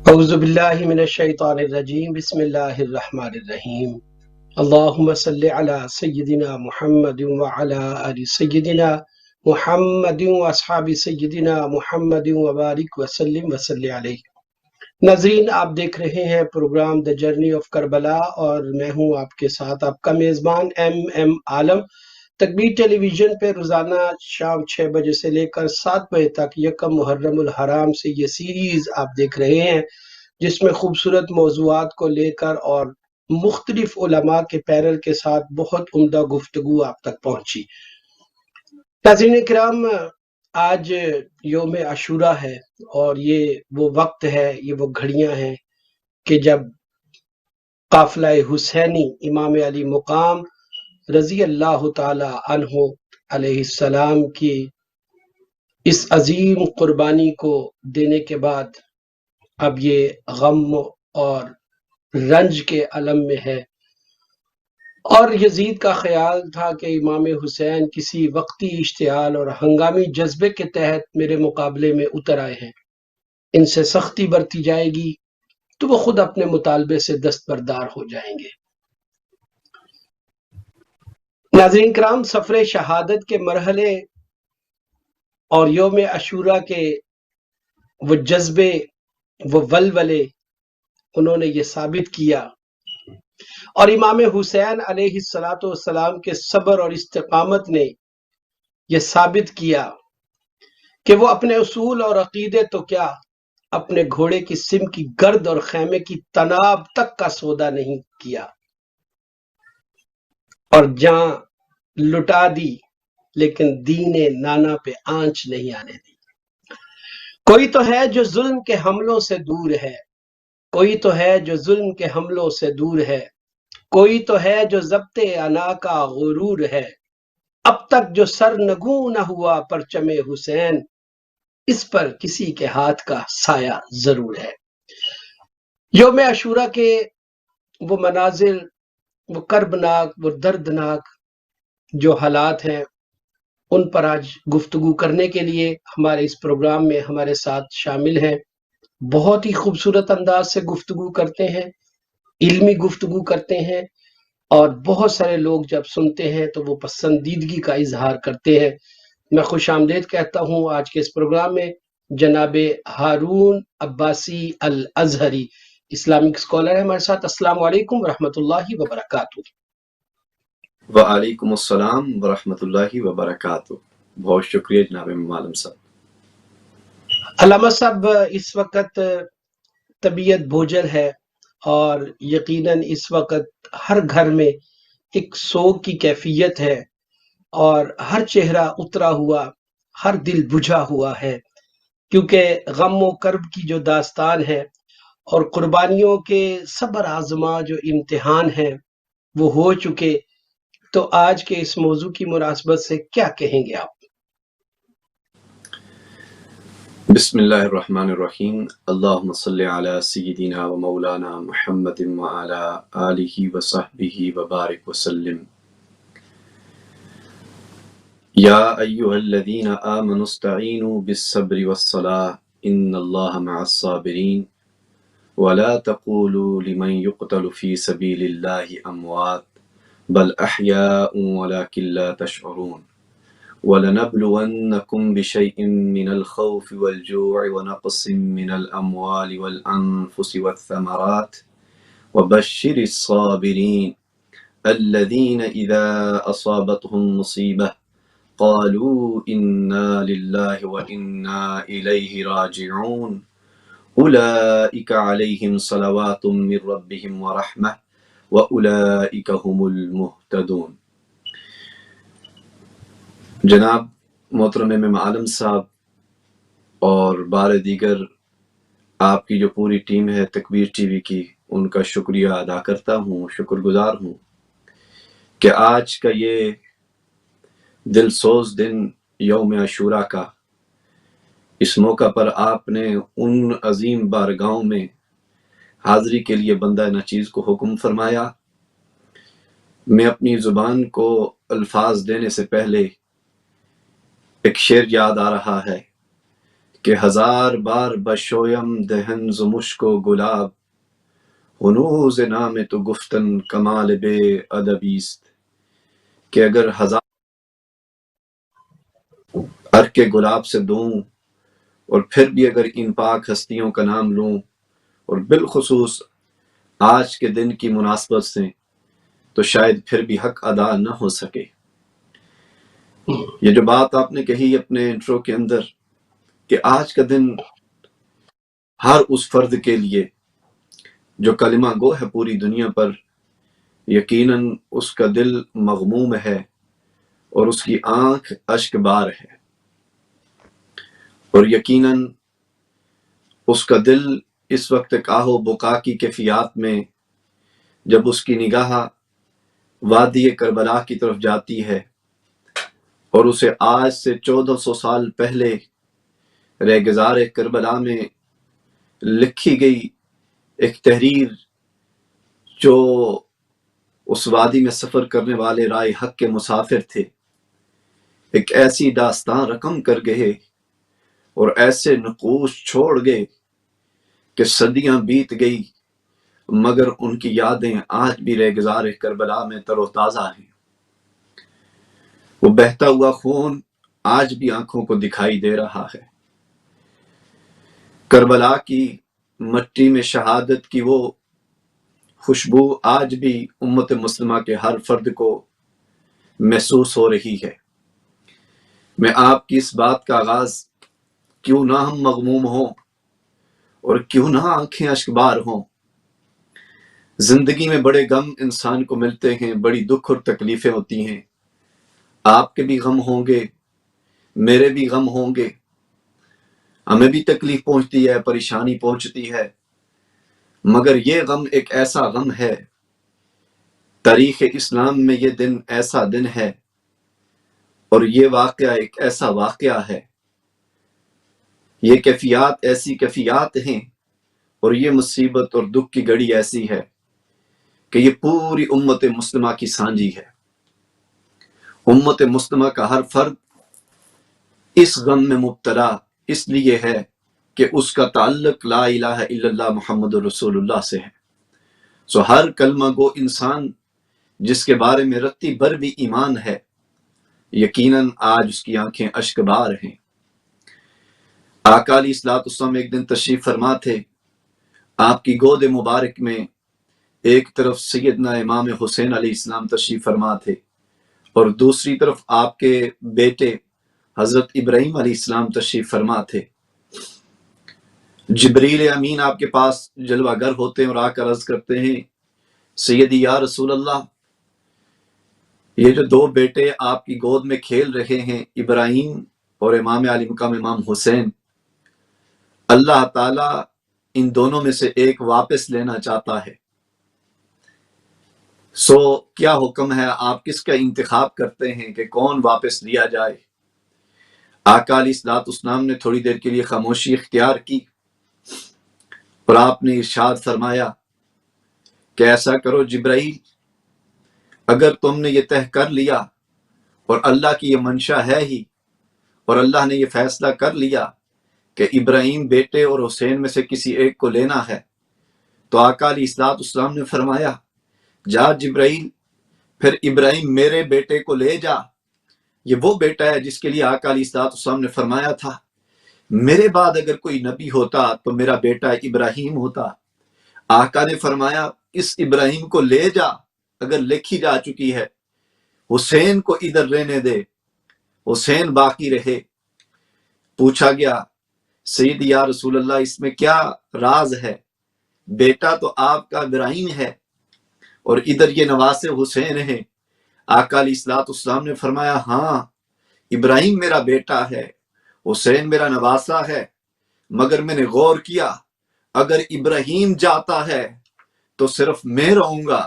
اعوذ باللہ من الشیطان الرجیم بسم اللہ الرحمن الرحیم اللہم صلی علی سیدنا محمد وعلی آل سیدنا محمد واصحاب سیدنا محمد وبارک وسلم وصلی علیہ۔ ناظرین، آپ دیکھ رہے ہیں programme the journey of Karbala اور میں ہوں آپ کے ساتھ آپ کا میزبان ایم عالم۔ تکبیر ٹیلی ویژن پہ روزانہ شام 6 بجے سے لے کر 7 بجے تک یکم محرم الحرام سے یہ سیریز آپ دیکھ رہے ہیں، جس میں خوبصورت موضوعات کو لے کر اور مختلف علماء کے پیرل کے ساتھ بہت عمدہ گفتگو آپ تک پہنچی۔ ناظرین کرام، آج یوم عاشوراء ہے اور یہ وہ وقت ہے، یہ وہ گھڑیاں ہیں کہ جب قافلہ حسینی امام علی مقام رضی اللہ تعالی عنہ علیہ السلام کی اس عظیم قربانی کو دینے کے بعد اب یہ غم اور رنج کے عالم میں ہے، اور یزید کا خیال تھا کہ امام حسین کسی وقتی اشتعال اور ہنگامی جذبے کے تحت میرے مقابلے میں اتر آئے ہیں، ان سے سختی برتی جائے گی تو وہ خود اپنے مطالبے سے دستبردار ہو جائیں گے۔ ناظرین کرام، سفر شہادت کے مرحلے اور یوم عاشوراء کے وہ جذبے، وہ ولولے، انہوں نے یہ ثابت کیا، اور امام حسین علیہ السلام کے صبر اور استقامت نے یہ ثابت کیا کہ وہ اپنے اصول اور عقیدے تو کیا، اپنے گھوڑے کی سم کی گرد اور خیمے کی تناب تک کا سودا نہیں کیا، اور جاں لٹا دی لیکن دین نانا پہ آنچ نہیں آنے دی۔ کوئی تو ہے جو ظلم کے حملوں سے دور ہے، کوئی تو ہے جو ظلم کے حملوں سے دور ہے، کوئی تو ہے جو ضبط انا کا غرور ہے، اب تک جو سر نگوں نہ ہوا پرچم حسین، اس پر کسی کے ہاتھ کا سایہ ضرور ہے۔ یوم عاشوراء کے وہ مناظر، وہ کربناک، وہ دردناک جو حالات ہیں، ان پر آج گفتگو کرنے کے لیے ہمارے اس پروگرام میں ہمارے ساتھ شامل ہیں، بہت ہی خوبصورت انداز سے گفتگو کرتے ہیں، علمی گفتگو کرتے ہیں، اور بہت سارے لوگ جب سنتے ہیں تو وہ پسندیدگی کا اظہار کرتے ہیں۔ میں خوش آمدید کہتا ہوں آج کے اس پروگرام میں جناب ہارون عباسی الازہری، اسلامک اسکالر ہے ہمارے ساتھ۔ السلام علیکم ورحمۃ اللہ وبرکاتہ۔ وعلیکم السلام ورحمۃ اللہ وبرکاتہ۔ بہت شکریہ جناب معلم صاحب۔ علامہ صاحب، اس وقت طبیعت بوجھل ہے اور یقیناً اس وقت ہر گھر میں ایک سوگ کی کیفیت ہے، اور ہر چہرہ اترا ہوا، ہر دل بجھا ہوا ہے، کیونکہ غم و کرب کی جو داستان ہے اور قربانیوں کے صبر آزما جو امتحان ہیں وہ ہو چکے۔ تو آج کے اس موضوع کی مناسبت سے کیا کہیں گے آپ؟ بسم اللہ الرحمن الرحیم۔ اللہم صلی علی سیدنا و مولانا محمد وعلی آلہ وصحبہ وبارک وسلم۔ یا ایہا الذین آمنوا استعینوا بالصبر والصلاة ان اللہ مع الصابرین ولا تقولوا لمن يقتل في سبيل الله اموات بل احیاء ولكن لا تشعرون وَلَنَبْلُوَنَّكُمْ بِشَيْءٍ مِّنَ الْخَوْفِ وَالْجُوعِ وَنَقْصٍ مِّنَ الْأَمْوَالِ وَالْأَنفُسِ وَالثَّمَرَاتِ وَبَشِّرِ الصَّابِرِينَ الَّذِينَ إِذَا أَصَابَتْهُم مُّصِيبَةٌ قَالُوا إِنَّا لِلَّهِ وَإِنَّا إِلَيْهِ رَاجِعُونَ أُولَٰئِكَ عَلَيْهِمْ صَلَوَاتٌ مِّن رَّبِّهِمْ وَرَحْمَةٌ وَأُولَٰئِكَ هُمُ الْمُهْتَدُونَ۔ جناب محترم امام عالم صاحب اور بار دیگر آپ کی جو پوری ٹیم ہے تکبیر ٹی وی کی، ان کا شکریہ ادا کرتا ہوں، شکر گزار ہوں کہ آج کا یہ دل سوز دن یوم عاشوراء کا، اس موقع پر آپ نے ان عظیم بارگاہوں میں حاضری کے لیے بندہ ناچیز کو حکم فرمایا۔ میں اپنی زبان کو الفاظ دینے سے پہلے ایک شعر یاد آ رہا ہے کہ ہزار بار بشویم دہن ز مشک و گلاب، ہنوز نام تو گفتن کمال بے ادبی است. کہ اگر ہزار عرق گلاب سے دوں اور پھر بھی اگر ان پاک ہستیوں کا نام لوں، اور بالخصوص آج کے دن کی مناسبت سے، تو شاید پھر بھی حق ادا نہ ہو سکے. یہ جو بات آپ نے کہی اپنے انٹرو کے اندر کہ آج کا دن ہر اس فرد کے لیے جو کلمہ گو ہے پوری دنیا پر، یقیناً اس کا دل مغموم ہے اور اس کی آنکھ اشک بار ہے، اور یقیناً اس کا دل اس وقت آہ و بکا کی کیفیات میں، جب اس کی نگاہ وادی کربلا کی طرف جاتی ہے اور اسے آج سے 1400 سال پہلے ریگزار کربلا میں لکھی گئی ایک تحریر جو اس وادی میں سفر کرنے والے رائے حق کے مسافر تھے، ایک ایسی داستان رقم کر گئے اور ایسے نقوش چھوڑ گئے کہ صدیاں بیت گئی مگر ان کی یادیں آج بھی ریگزار کربلا میں تر و تازہ ہیں. وہ بہتا ہوا خون آج بھی آنکھوں کو دکھائی دے رہا ہے. کربلا کی مٹی میں شہادت کی وہ خوشبو آج بھی امت مسلمہ کے ہر فرد کو محسوس ہو رہی ہے. میں آپ کی اس بات کا آغاز کیوں نہ ہم مغموم ہوں اور کیوں نہ آنکھیں اشکبار ہوں. زندگی میں بڑے غم انسان کو ملتے ہیں، بڑی دکھ اور تکلیفیں ہوتی ہیں. آپ کے بھی غم ہوں گے، میرے بھی غم ہوں گے، ہمیں بھی تکلیف پہنچتی ہے، پریشانی پہنچتی ہے، مگر یہ غم ایک ایسا غم ہے، تاریخ اسلام میں یہ دن ایسا دن ہے اور یہ واقعہ ایک ایسا واقعہ ہے، یہ کیفیات ایسی کیفیات ہیں اور یہ مصیبت اور دکھ کی گھڑی ایسی ہے کہ یہ پوری امت مسلمہ کی سانجی ہے. امت مسلمہ کا ہر فرد اس غم میں مبتلا اس لیے ہے کہ اس کا تعلق لا الہ الا اللہ محمد رسول اللہ سے ہے. سو ہر کلمہ گو انسان جس کے بارے میں رتی بھر بھی ایمان ہے، یقیناً آج اس کی آنکھیں اشکبار ہیں. آقا علیہ الصلوۃ والسلام ایک دن تشریف فرما تھے، آپ کی گود مبارک میں ایک طرف سیدنا امام حسین علیہ السلام تشریف فرما تھے اور دوسری طرف آپ کے بیٹے حضرت ابراہیم علیہ السلام تشریف فرما تھے. جبریل امین آپ کے پاس جلوہ گر ہوتے ہیں اور آ کر عرض کرتے ہیں، سیدی یا رسول اللہ، یہ جو دو بیٹے آپ کی گود میں کھیل رہے ہیں، ابراہیم اور امام علی مقام امام حسین، اللہ تعالیٰ ان دونوں میں سے ایک واپس لینا چاہتا ہے، سو کیا حکم ہے، آپ کس کا انتخاب کرتے ہیں کہ کون واپس لیا جائے؟ آقا علیہ الصلوۃ والسلام نے تھوڑی دیر کے لیے خاموشی اختیار کی اور آپ نے ارشاد فرمایا کہ ایسا کرو جبرائیل، اگر تم نے یہ طے کر لیا اور اللہ کی یہ منشا ہے ہی اور اللہ نے یہ فیصلہ کر لیا کہ ابراہیم بیٹے اور حسین میں سے کسی ایک کو لینا ہے، تو آقا علیہ الصلوۃ والسلام نے فرمایا، جا جبرائیل، پھر ابراہیم میرے بیٹے کو لے جا. یہ وہ بیٹا ہے جس کے لیے آقا علیہ الصلوۃ والسلام نے فرمایا تھا، میرے بعد اگر کوئی نبی ہوتا تو میرا بیٹا ابراہیم ہوتا. آقا نے فرمایا، اس ابراہیم کو لے جا، اگر لکھی جا چکی ہے، حسین کو ادھر رہنے دے، حسین باقی رہے. پوچھا گیا، سید یا رسول اللہ، اس میں کیا راز ہے؟ بیٹا تو آپ کا ابراہیم ہے اور ادھر یہ نواسے حسین ہیں. آقا علیہ الصلوۃ والسلام نے فرمایا، ہاں ابراہیم میرا بیٹا ہے، حسین میرا نواسا ہے، مگر میں نے غور کیا، اگر ابراہیم جاتا ہے تو صرف میں رہوں گا،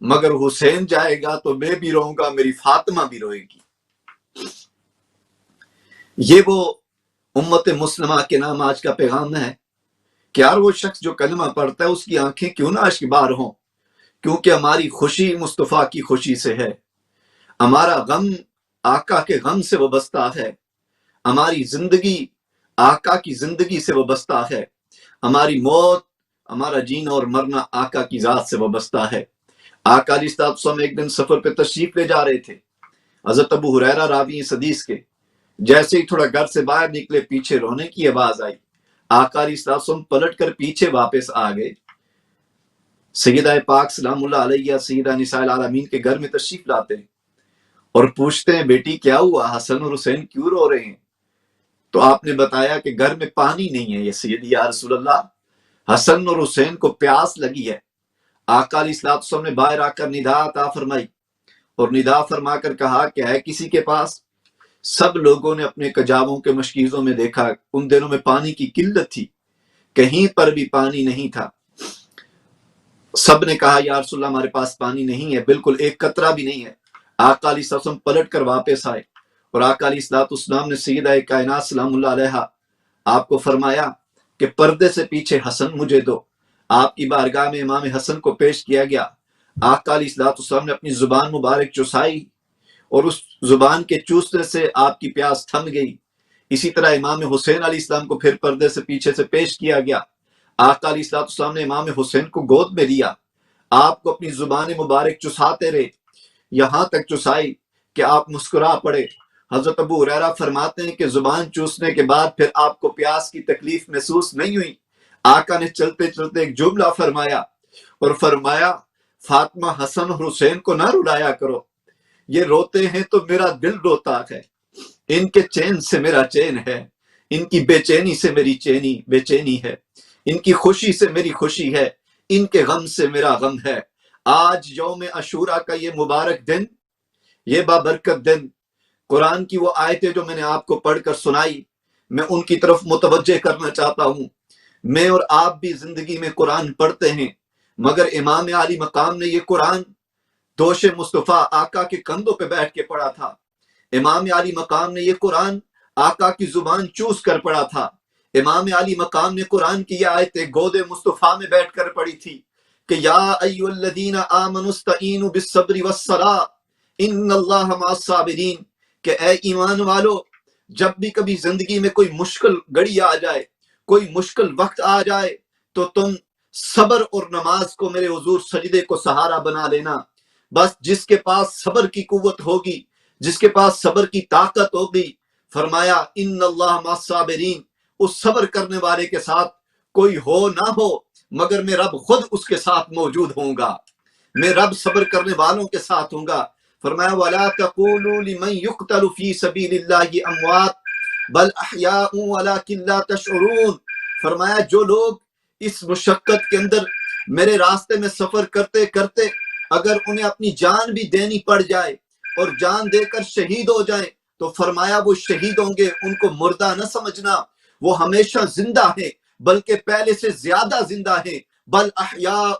مگر حسین جائے گا تو میں بھی رہوں گا، میری فاطمہ بھی روئے گی. یہ وہ امت مسلمہ کے نام آج کا پیغام ہے کہ یار وہ شخص جو کلمہ پڑھتا ہے اس کی آنکھیں کیوں نہ اشکبار ہوں، کیونکہ ہماری خوشی مصطفیٰ کی خوشی سے ہے، ہمارا غم آقا کے غم سے وابستہ ہے، ہماری زندگی آقا کی زندگی سے وابستہ ہے، ہماری موت، ہمارا جینا اور مرنا آقا کی ذات سے وابستہ ہے۔ آقا علیہ الصلوۃ والسلام ایک دن سفر پہ تشریف لے جا رہے تھے، حضرت ابو ہریرہ راوی اس حدیث کے، جیسے ہی تھوڑا گھر سے باہر نکلے پیچھے رونے کی آواز آئی، آقا علیہ الصلوۃ والسلام پلٹ کر پیچھے واپس آ گئے، سیدہ پاک سلام اللہ علیہ سیدہ نساء العالمین کے گھر میں تشریف لاتے ہیں اور پوچھتے ہیں بیٹی کیا ہوا، حسن اور حسین کیوں رو رہے ہیں؟ تو آپ نے بتایا کہ گھر میں پانی نہیں ہے، یہ سیدی یا رسول اللہ حسن اور حسین کو پیاس لگی ہے۔ آقا علیہ الصلوۃ والسلام نے باہر آ کر ندا عطا فرمائی اور ندا فرما کر کہا کہ ہے کسی کے پاس؟ سب لوگوں نے اپنے کجاووں کے مشکیزوں میں دیکھا، ان دنوں میں پانی کی قلت تھی، کہیں پر بھی پانی نہیں تھا۔ سب نے کہا یا رسول اللہ ہمارے پاس پانی نہیں ہے، بالکل ایک قطرہ بھی نہیں ہے۔ آقا علیہ السلام پلٹ کر واپس آئے اور آقا علیہ السلام نے سیدہ کائنات سلام اللہ علیہ آپ کو فرمایا کہ پردے سے پیچھے حسن مجھے دو۔ آپ کی بارگاہ میں امام حسن کو پیش کیا گیا، آقا علیہ السلام نے اپنی زبان مبارک چوسائی اور اس زبان کے چوسنے سے آپ کی پیاس تھم گئی۔ اسی طرح امام حسین علیہ السلام کو پھر پردے سے پیچھے سے پیش کیا گیا، آقا علیہ السلام نے امام حسین کو گود میں لیا، آپ کو اپنی زبان مبارک چساتے رہے، یہاں تک چسائی کہ آپ مسکرا پڑے۔ حضرت ابو ہریرہ فرماتے ہیں کہ زبان چوسنے کے بعد پھر آپ کو پیاس کی تکلیف محسوس نہیں ہوئی۔ آقا نے چلتے چلتے ایک جملہ فرمایا اور فرمایا فاطمہ حسن اور حسین کو نہ رلایا کرو، یہ روتے ہیں تو میرا دل روتا ہے، ان کے چین سے میرا چین ہے، ان کی بے چینی سے میری بے چینی ہے، ان کی خوشی سے میری خوشی ہے، ان کے غم سے میرا غم ہے۔ آج یوم عاشوراء کا یہ مبارک دن، یہ بابرکت دن، قرآن کی وہ آیتیں جو میں نے آپ کو پڑھ کر سنائی، میں ان کی طرف متوجہ کرنا چاہتا ہوں۔ میں اور آپ بھی زندگی میں قرآن پڑھتے ہیں، مگر امام علی مقام نے یہ قرآن دوش مصطفیٰ آقا کے کندھوں پہ بیٹھ کے پڑھا تھا۔ امام علی مقام نے یہ قرآن آقا کی زبان چوس کر پڑھا تھا۔ امام علی مقام نے قرآن کی یہ آیتیں گود مصطفیٰ میں بیٹھ کر پڑھی تھی کہ یا ایھا الذین آمنوا استعینوا بالصبر والصلاۃ ان اللہ مع الصابرین، کہ اے ایمان والو جب بھی کبھی زندگی میں کوئی مشکل گھڑی آ جائے، کوئی مشکل وقت آ جائے تو تم صبر اور نماز کو میرے حضور سجدے کو سہارا بنا لینا۔ بس جس کے پاس صبر کی قوت ہوگی، جس کے پاس صبر کی طاقت ہوگی، فرمایا ان اللہ مع الصابرین، اس صبر کرنے والے کے ساتھ کوئی ہو نہ ہو مگر میں رب خود اس کے ساتھ موجود ہوں گا، میں رب صبر کرنے والوں کے ساتھ ہوں گا۔ فرمایا وَلَا تَقُولُوا لِمَنْ يُقْتَلُ فِي سَبِيلِ اللَّهِ أَمْوَاتٌ بَلْ أَحْيَاءٌ وَلَكِنْ لَا تَشْعُرُونَ، فرمایا جو لوگ اس مشقت کے اندر میرے راستے میں سفر کرتے کرتے اگر انہیں اپنی جان بھی دینی پڑ جائے اور جان دے کر شہید ہو جائیں تو فرمایا وہ شہید ہوں گے، ان کو مردہ نہ سمجھنا، وہ ہمیشہ زندہ ہیں بلکہ پہلے سے زیادہ زندہ ہیں۔ بل احیاء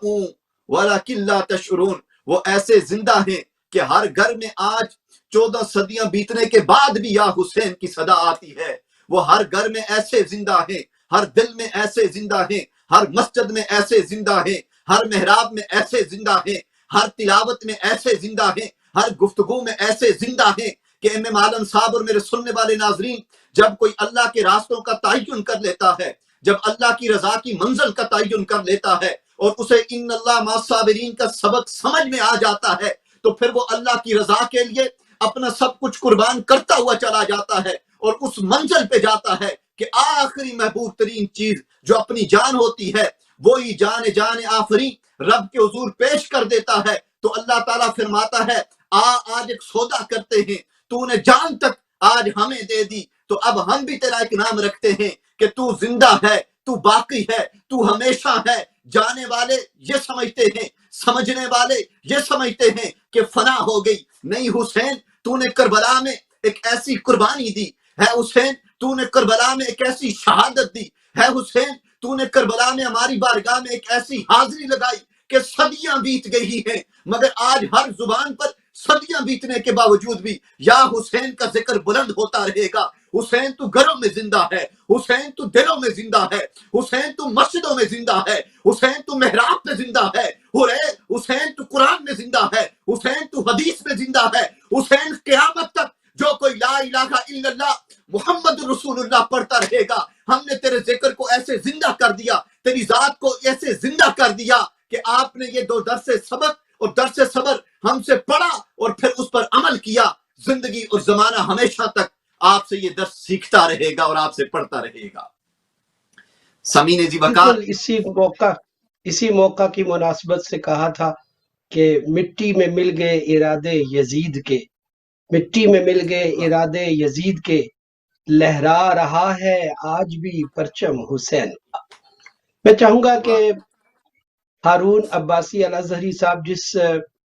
ولکن لا تشعرون، وہ ایسے زندہ ہیں کہ ہر گھر میں آج 14 صدیاں بیتنے کے بعد بھی یا حسین کی صدا آتی ہے۔ وہ ہر گھر میں ایسے زندہ ہیں، ہر دل میں ایسے زندہ ہیں، ہر مسجد میں ایسے زندہ ہیں، ہر محراب میں ایسے زندہ ہیں، ہر تلاوت میں ایسے زندہ ہیں، ہر گفتگو میں ایسے زندہ ہیں کہ امام عالم صاحب اور میرے سننے والے ناظرین، جب کوئی اللہ کے راستوں کا تعین کر لیتا ہے، جب اللہ کی رضا کی منزل کا تعین کر لیتا ہے اور اسے ان اللہ مع الصابرین کا سبق سمجھ میں آ جاتا ہے تو پھر وہ اللہ کی رضا کے لیے اپنا سب کچھ قربان کرتا ہوا چلا جاتا ہے اور اس منزل پہ جاتا ہے کہ آخری محبوب ترین چیز جو اپنی جان ہوتی ہے وہی جان آفری رب کے حضور پیش کر دیتا ہے تو اللہ تعالیٰ فرماتا ہے آج ایک سودا کرتے ہیں، تو نے جان تک آج ہمیں دے دی تو اب ہم بھی تیرا ایک نام رکھتے ہیں کہ تو زندہ ہے، تو باقی ہے، تو ہمیشہ ہے۔ جانے والے یہ سمجھتے ہیں، سمجھنے والے یہ سمجھتے ہیں کہ فنا ہو گئی، نہیں حسین تو نے کربلا میں ایک ایسی قربانی دی ہے، حسین تو نے کربلا میں ایک ایسی شہادت دی ہے، حسین تو نے کربلا میں ہماری بارگاہ میں ایک ایسی حاضری لگائی کہ صدیاں بیت گئی ہیں مگر آج ہر زبان پر صدیاں بیتنے کے باوجود بھی یا حسین کا ذکر بلند ہوتا رہے گا۔ حسین تو گھروں میں زندہ ہے، حسین تو دلوں میں زندہ ہے، حسین تو مسجدوں میں زندہ ہے، حسین تو محراب میں زندہ ہے، حسین تو قرآن میں زندہ ہے، حسین تو حدیث میں زندہ ہے، حسین قیامت تک جو کوئی لا الہ الا اللہ محمد رسول اللہ پڑھتا رہے گا، ہم نے تیرے ذکر کو ایسے زندہ کر دیا، تیری ذات کو ایسے زندہ کر دیا کہ آپ نے یہ 2 درس سبق اور درس صبر ہم سے پڑھا اور پھر اس پر عمل کیا، زندگی اور زمانہ ہمیشہ تک آپ سے یہ درس سیکھتا رہے گا اور آپ سے پڑھتا رہے گا۔ سمین جی وقار، بالکل اسی موقع کی مناسبت سے کہا تھا کہ مٹی میں مل گئے ارادے یزید کے، مٹی میں مل گئے ارادے یزید کے، لہرا رہا ہے آج بھی پرچم حسین کا۔ میں چاہوں گا کہ ہارون عباسی الازہری صاحب جس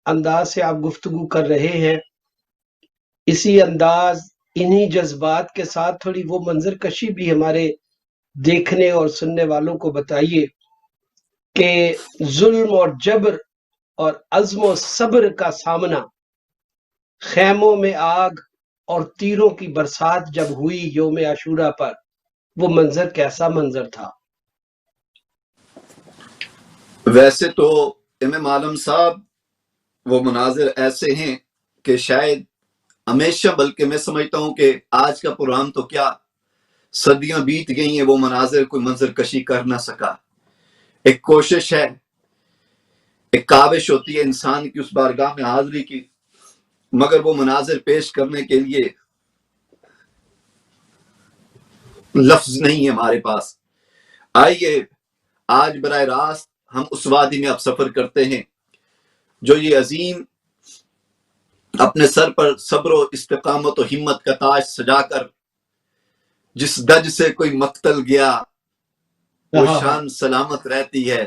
انداز سے آپ گفتگو کر رہے ہیں، اسی انداز انہی جذبات کے ساتھ تھوڑی وہ منظر کشی بھی ہمارے دیکھنے اور سننے والوں کو بتائیے کہ ظلم اور جبر اور عزم و صبر کا سامنا، خیموں میں آگ اور تیروں کی برسات جب ہوئی یوم عاشورہ پر، وہ منظر کیسا منظر تھا؟ ویسے تو امام عالم صاحب وہ مناظر ایسے ہیں کہ شاید ہمیشہ، بلکہ میں سمجھتا ہوں کہ آج کا پروگرام تو کیا صدیاں بیت گئی ہیں، وہ مناظر کوئی منظر کشی کر نہ سکا۔ ایک کوشش ہے، ایک کاوش ہوتی ہے انسان کی اس بارگاہ میں حاضری کی، مگر وہ مناظر پیش کرنے کے لیے لفظ نہیں ہے ہمارے پاس۔ آئیے آج براہ راست ہم اس وادی میں اب سفر کرتے ہیں جو یہ عظیم اپنے سر پر صبر و استقامت و ہمت کا تاج سجا کر جس دج سے کوئی مقتل گیا وہ شان سلامت رہتی ہے،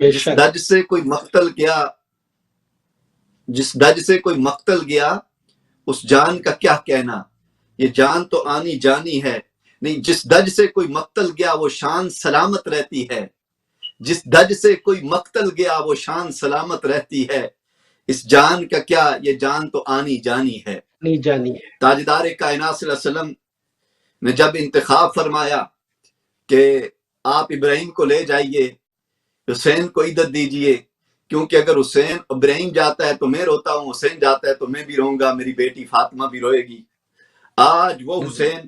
جس دج سے کوئی مقتل گیا، جس دج سے کوئی مقتل گیا اس جان کا کیا کہنا، یہ جان تو آنی جانی ہے، نہیں جس دج سے کوئی مقتل گیا وہ شان سلامت رہتی ہے، جس دج سے کوئی مقتل گیا وہ شان سلامت رہتی ہے، اس جان کا کیا، یہ جان تو آنی جانی ہے۔ تاجدار کائنات صلی اللہ علیہ وسلم نے جب انتخاب فرمایا کہ آپ ابراہیم کو لے جائیے، حسین کو عزت دیجئے، کیونکہ اگر حسین ابراہیم جاتا ہے تو میں روتا ہوں، حسین جاتا ہے تو میں بھی رہوں گا، میری بیٹی فاطمہ بھی روئے گی۔ آج وہ حسین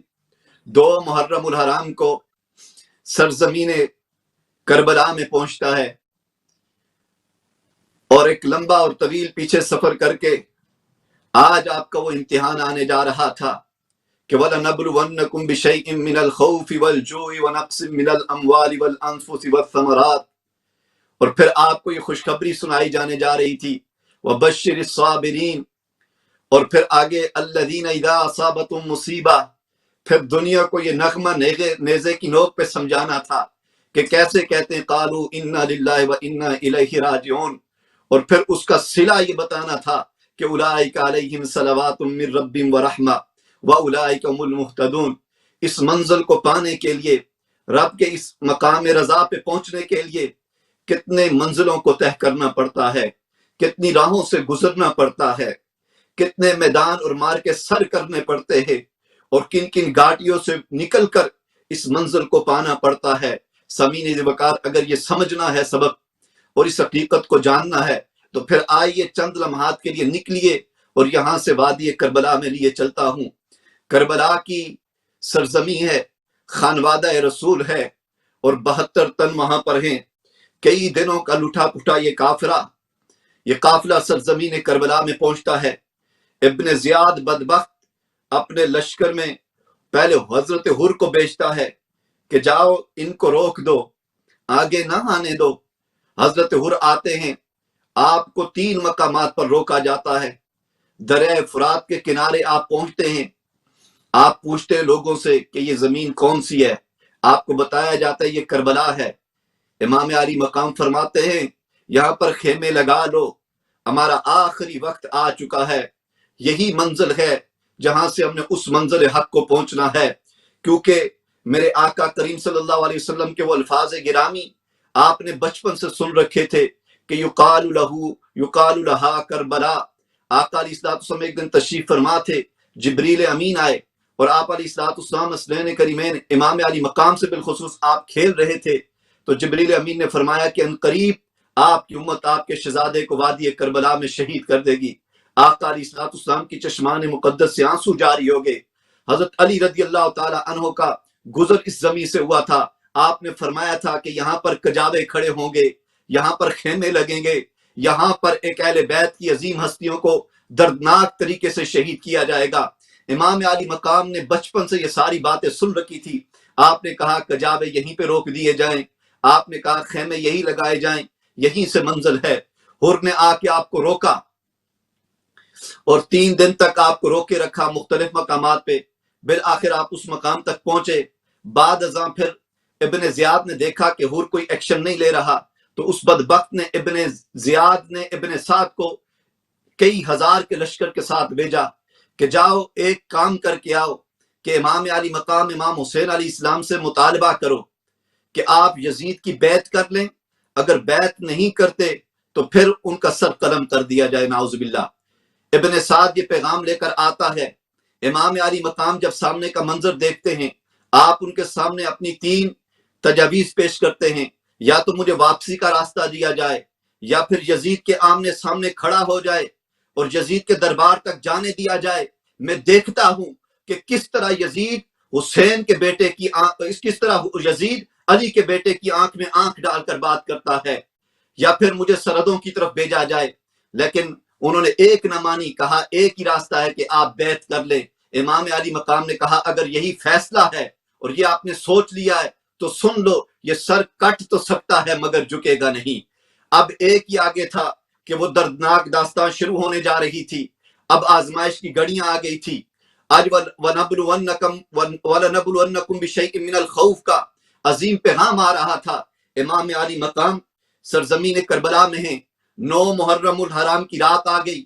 2 محرم الحرام کو سرزمین کربلا میں پہنچتا ہے اور ایک لمبا اور طویل پیچھے سفر کر کے آج آپ کا وہ امتحان آنے جا رہا تھا کہ وَلَنَبْلُوَنَّكُمْ بِشَيْءٍ مِّنَ الْخَوْفِ وَالْجُوعِ وَنَقْصٍ مِّنَ الْأَمْوَالِ وَالْأَنفُسِ وَالثَّمَرَاتِ، اور پھر آپ کو یہ خوشخبری سنائی جانے جا رہی تھی وَبَشِّرِ الصَّابِرِينَ، اور پھر آگے الَّذِينَ إِذَا أَصَابَتْهُمْ مُصِیبَةٌ، پھر دنیا کو یہ نغمہ نیزے کی نوک پہ سمجھانا تھا کہ کیسے کہتے ہیں قَالُوا إِنَّا لِلَّهِ وَإِنَّا إِلَيْهِ رَاجِعُونَ، اور پھر اس کا صلہ یہ بتانا تھا کہ اولئک علیہم صلوات من ربہم ورحمہ واولئک هم المہتدون۔ اس منزل کو پانے کے لیے، رب کے اس مقام رضا پہ پہنچنے کے لیے کتنے منزلوں کو طے کرنا پڑتا ہے، کتنی راہوں سے گزرنا پڑتا ہے، کتنے میدان اور مار کے سر کرنے پڑتے ہیں، اور کن کن گھاٹیوں سے نکل کر اس منزل کو پانا پڑتا ہے۔ سامعین وقار، اگر یہ سمجھنا ہے سبق اور اس حقیقت کو جاننا ہے تو پھر آئیے چند لمحات کے لیے نکلیے اور یہاں سے وادی کربلا میں لیے چلتا ہوں۔ کربلا کی سرزمین ہے، خانوادہ رسول ہے، اور 72 تن وہاں پر ہیں، کئی دنوں کا لٹا پٹا یہ قافلہ سرزمین کربلا میں پہنچتا ہے۔ ابن زیاد بدبخت اپنے لشکر میں پہلے حضرت حر کو بھیجتا ہے کہ جاؤ ان کو روک دو، آگے نہ آنے دو۔ حضرت حر آتے ہیں، آپ کو 3 مقامات پر روکا جاتا ہے۔ دریا فرات کے کنارے آپ پہنچتے ہیں، آپ پوچھتے ہیں لوگوں سے کہ یہ زمین کون سی ہے، آپ کو بتایا جاتا ہے یہ کربلا ہے۔ امام علی مقام فرماتے ہیں یہاں پر خیمے لگا لو، ہمارا آخری وقت آ چکا ہے، یہی منزل ہے جہاں سے ہم نے اس منزل حق کو پہنچنا ہے۔ کیونکہ میرے آقا کریم صلی اللہ علیہ وسلم کے وہ الفاظ گرامی آپ نے بچپن سے سن رکھے تھے کہ یقال لہا کربلا۔ آقا علیہ السلام ایک دن تشریف فرما تھے، جبریل امین آئے اور آپ علیہ السلام اسنین کریمین امام علی مقام سے بالخصوص آپ کھیل رہے تھے، تو جبریل امین نے فرمایا کہ ان قریب آپ کی امت آپ کے شہزادے کو وادی کربلا میں شہید کر دے گی۔ آقا علیہ السلام کی چشمان مقدس سے آنسو جاری ہو گئے۔ حضرت علی رضی اللہ تعالی عنہ کا گزر اس زمین سے ہوا تھا، آپ نے فرمایا تھا کہ یہاں پر کجاوے کھڑے ہوں گے، یہاں پر خیمے لگیں گے، یہاں پر ایک اہل بیت کی عظیم ہستیوں کو دردناک طریقے سے شہید کیا جائے گا۔ امام علی مقام نے بچپن سے یہ ساری باتیں سن رکھی تھی۔ آپ نے کہا کجاوے یہیں پہ روک دیے جائیں، آپ نے کہا خیمے یہی لگائے جائیں، یہیں سے منزل ہے۔ حر نے آ کے آپ کو روکا اور 3 دن تک آپ کو روکے رکھا مختلف مقامات پہ، بالآخر آپ اس مقام تک پہنچے۔ بعد ازاں پھر ابن زیاد نے دیکھا کہ حر کوئی ایکشن نہیں لے رہا، تو اس بدبخت نے ابن زیاد نے ابن سعد کو کئی ہزار کے لشکر کے ساتھ بھیجا کہ جاؤ ایک کام کر کے آؤ کہ امام علی مقام امام حسین علیہ السلام سے مطالبہ کرو کہ آپ یزید کی بیعت کر لیں، اگر بیعت نہیں کرتے تو پھر ان کا سر قلم کر دیا جائے، نعوذ باللہ۔ ابن سعد یہ پیغام لے کر آتا ہے، امام علی مقام جب سامنے کا منظر دیکھتے ہیں، آپ ان کے سامنے اپنی 3 تجاویز پیش کرتے ہیں، یا تو مجھے واپسی کا راستہ دیا جائے، یا پھر یزید کے آمنے سامنے کھڑا ہو جائے اور یزید کے دربار تک جانے دیا جائے۔ میں دیکھتا ہوں کہ کس طرح یزید حسین کے بیٹے کی کس طرح یزید علی کے بیٹے کی آنکھ میں آنکھ ڈال کر بات کرتا ہے، یا پھر مجھے سرحدوں کی طرف بھیجا جائے۔ لیکن انہوں نے ایک نہ مانی، کہا ایک ہی راستہ ہے کہ آپ بیعت کر لیں۔ امام علی مقام نے کہا اگر یہی فیصلہ ہے اور یہ آپ نے سوچ لیا ہے تو سن لو، یہ سر کٹ تو سکتا ہے مگر جھکے گا نہیں۔ اب ایک ہی آگے تھا کہ وہ دردناک داستان شروع ہونے جا رہی تھی، اب آزمائش کی گھڑیاں آ گئی تھی۔ آج وَلَنَبْلُوَنَّكُمْ بِشَيْءٍ مِّنَ الْخَوْفِ کا عظیم پیغام آ رہا تھا۔ امام علی مقام سرزمین کربلا میں ہیں، 9 محرم الحرام کی رات آ گئی۔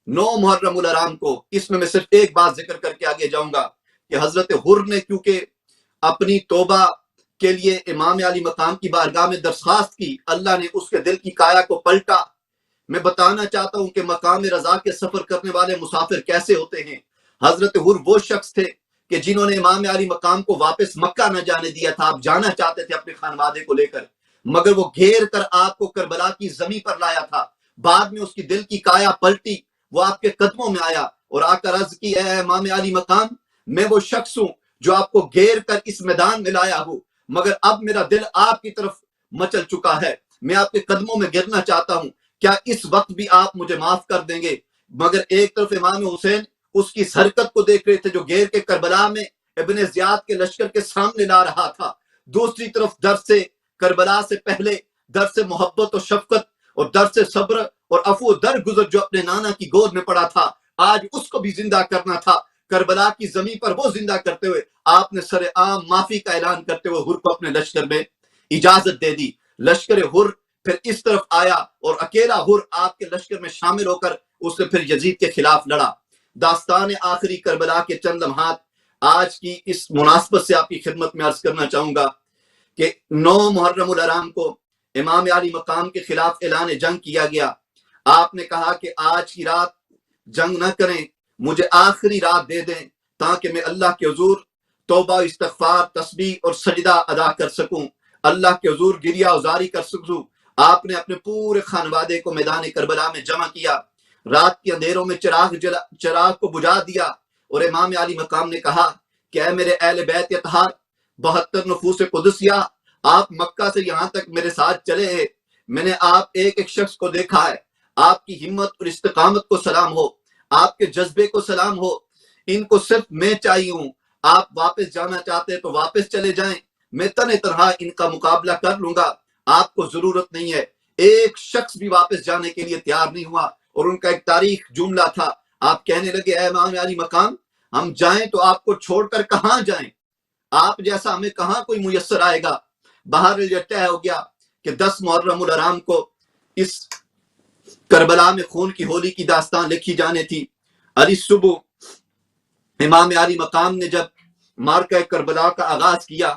9 محرم الحرام کو، اس میں صرف ایک بات ذکر کر کے آگے جاؤں گا کہ حضرت حر نے کیونکہ اپنی توبہ کے لیے امام علی مقام کی بارگاہ میں درخواست کی، اللہ نے اس کے دل کی کایا کو پلٹا۔ میں بتانا چاہتا ہوں کہ مقام رضا کے سفر کرنے والے مسافر کیسے ہوتے ہیں۔ حضرت حر وہ شخص تھے کہ جنہوں نے امام علی مقام کو واپس مکہ نہ جانے دیا تھا۔ آپ جانا چاہتے تھے اپنے خانوادے کو لے کر، مگر وہ گھیر کر آپ کو کربلا کی زمین پر لایا تھا۔ بعد میں اس کی دل کی کایا پلٹی، وہ آپ کے قدموں میں آیا اور آ کر عرض کی، اے امام علی مقام، میں وہ شخص ہوں جو آپ کو گھیر کر اس میدان میں لایا ہوں، مگر اب میرا دل آپ کی طرف مچل چکا ہے، میں آپ کے قدموں میں گرنا چاہتا ہوں، کیا اس وقت بھی آپ مجھے معاف کر دیں گے؟ مگر ایک طرف امام حسین اس کی حرکت کو دیکھ رہے تھے جو گھیر کے کربلا میں ابن زیاد کے لشکر کے سامنے لا رہا تھا، دوسری طرف در سے کربلا سے پہلے در سے محبت و شفقت اور در سے صبر اور عفو در گزر جو اپنے نانا کی گود میں پڑا تھا، آج اس کو بھی زندہ کرنا تھا۔ کربلا کی زمین پر وہ زندہ کرتے ہوئے آپ نے سر عام معافی کا اعلان کرتے ہوئے حر کو اپنے لشکر میں اجازت دے دی۔ لشکر حر پھر اس طرف آیا اور اکیلا حر آپ کے لشکر میں شامل ہو کر اس نے پھر یزید کے خلاف لڑا۔ داستان آخری کربلا کے چند لمحات آج کی اس مناسبت سے آپ کی خدمت میں عرض کرنا چاہوں گا کہ 9 محرم الحرام کو امام علی مقام کے خلاف اعلان جنگ کیا گیا۔ آپ نے کہا کہ آج کی رات جنگ نہ کریں، مجھے آخری رات دے دیں تاکہ میں اللہ کے حضور توبہ استغفار تسبیح اور سجدہ ادا کر سکوں، اللہ کے حضور گریہ ازاری کر سکوں۔ آپ نے اپنے پورے خانوادے کو میدان کربلا میں جمع کیا، رات کے اندھیروں میں چراغ کو بجھا دیا اور امام علی مقام نے کہا کہ اے میرے اہل بیت اطہار، 72 نفوس قدسیہ، آپ مکہ سے یہاں تک میرے ساتھ چلے ہیں، میں نے آپ ایک ایک شخص کو دیکھا ہے، آپ کی ہمت اور استقامت کو سلام ہو، آپ کے جذبے کو سلام ہو، ان کو صرف میں چاہیے ہوں، آپ واپس جانا چاہتے ہیں تو واپس چلے جائیں، میں تنہ تنہا ان کا مقابلہ کر لوں گا، آپ کو ضرورت نہیں ہے۔ ایک شخص بھی واپس جانے کے لیے تیار نہیں ہوا اور ان کا ایک تاریخ جملہ تھا، آپ کہنے لگے اے امام علی مقام، ہم جائیں تو آپ کو چھوڑ کر کہاں جائیں، آپ جیسا ہمیں کہاں کوئی میسر آئے گا۔ باہر یہ طے ہو گیا کہ 10 محرم الحرام کو اس کربلا میں خون کی ہولی کی داستان لکھی جانے تھی۔ علی صبح امام علی مقام نے جب مارکہ کربلا کا آغاز کیا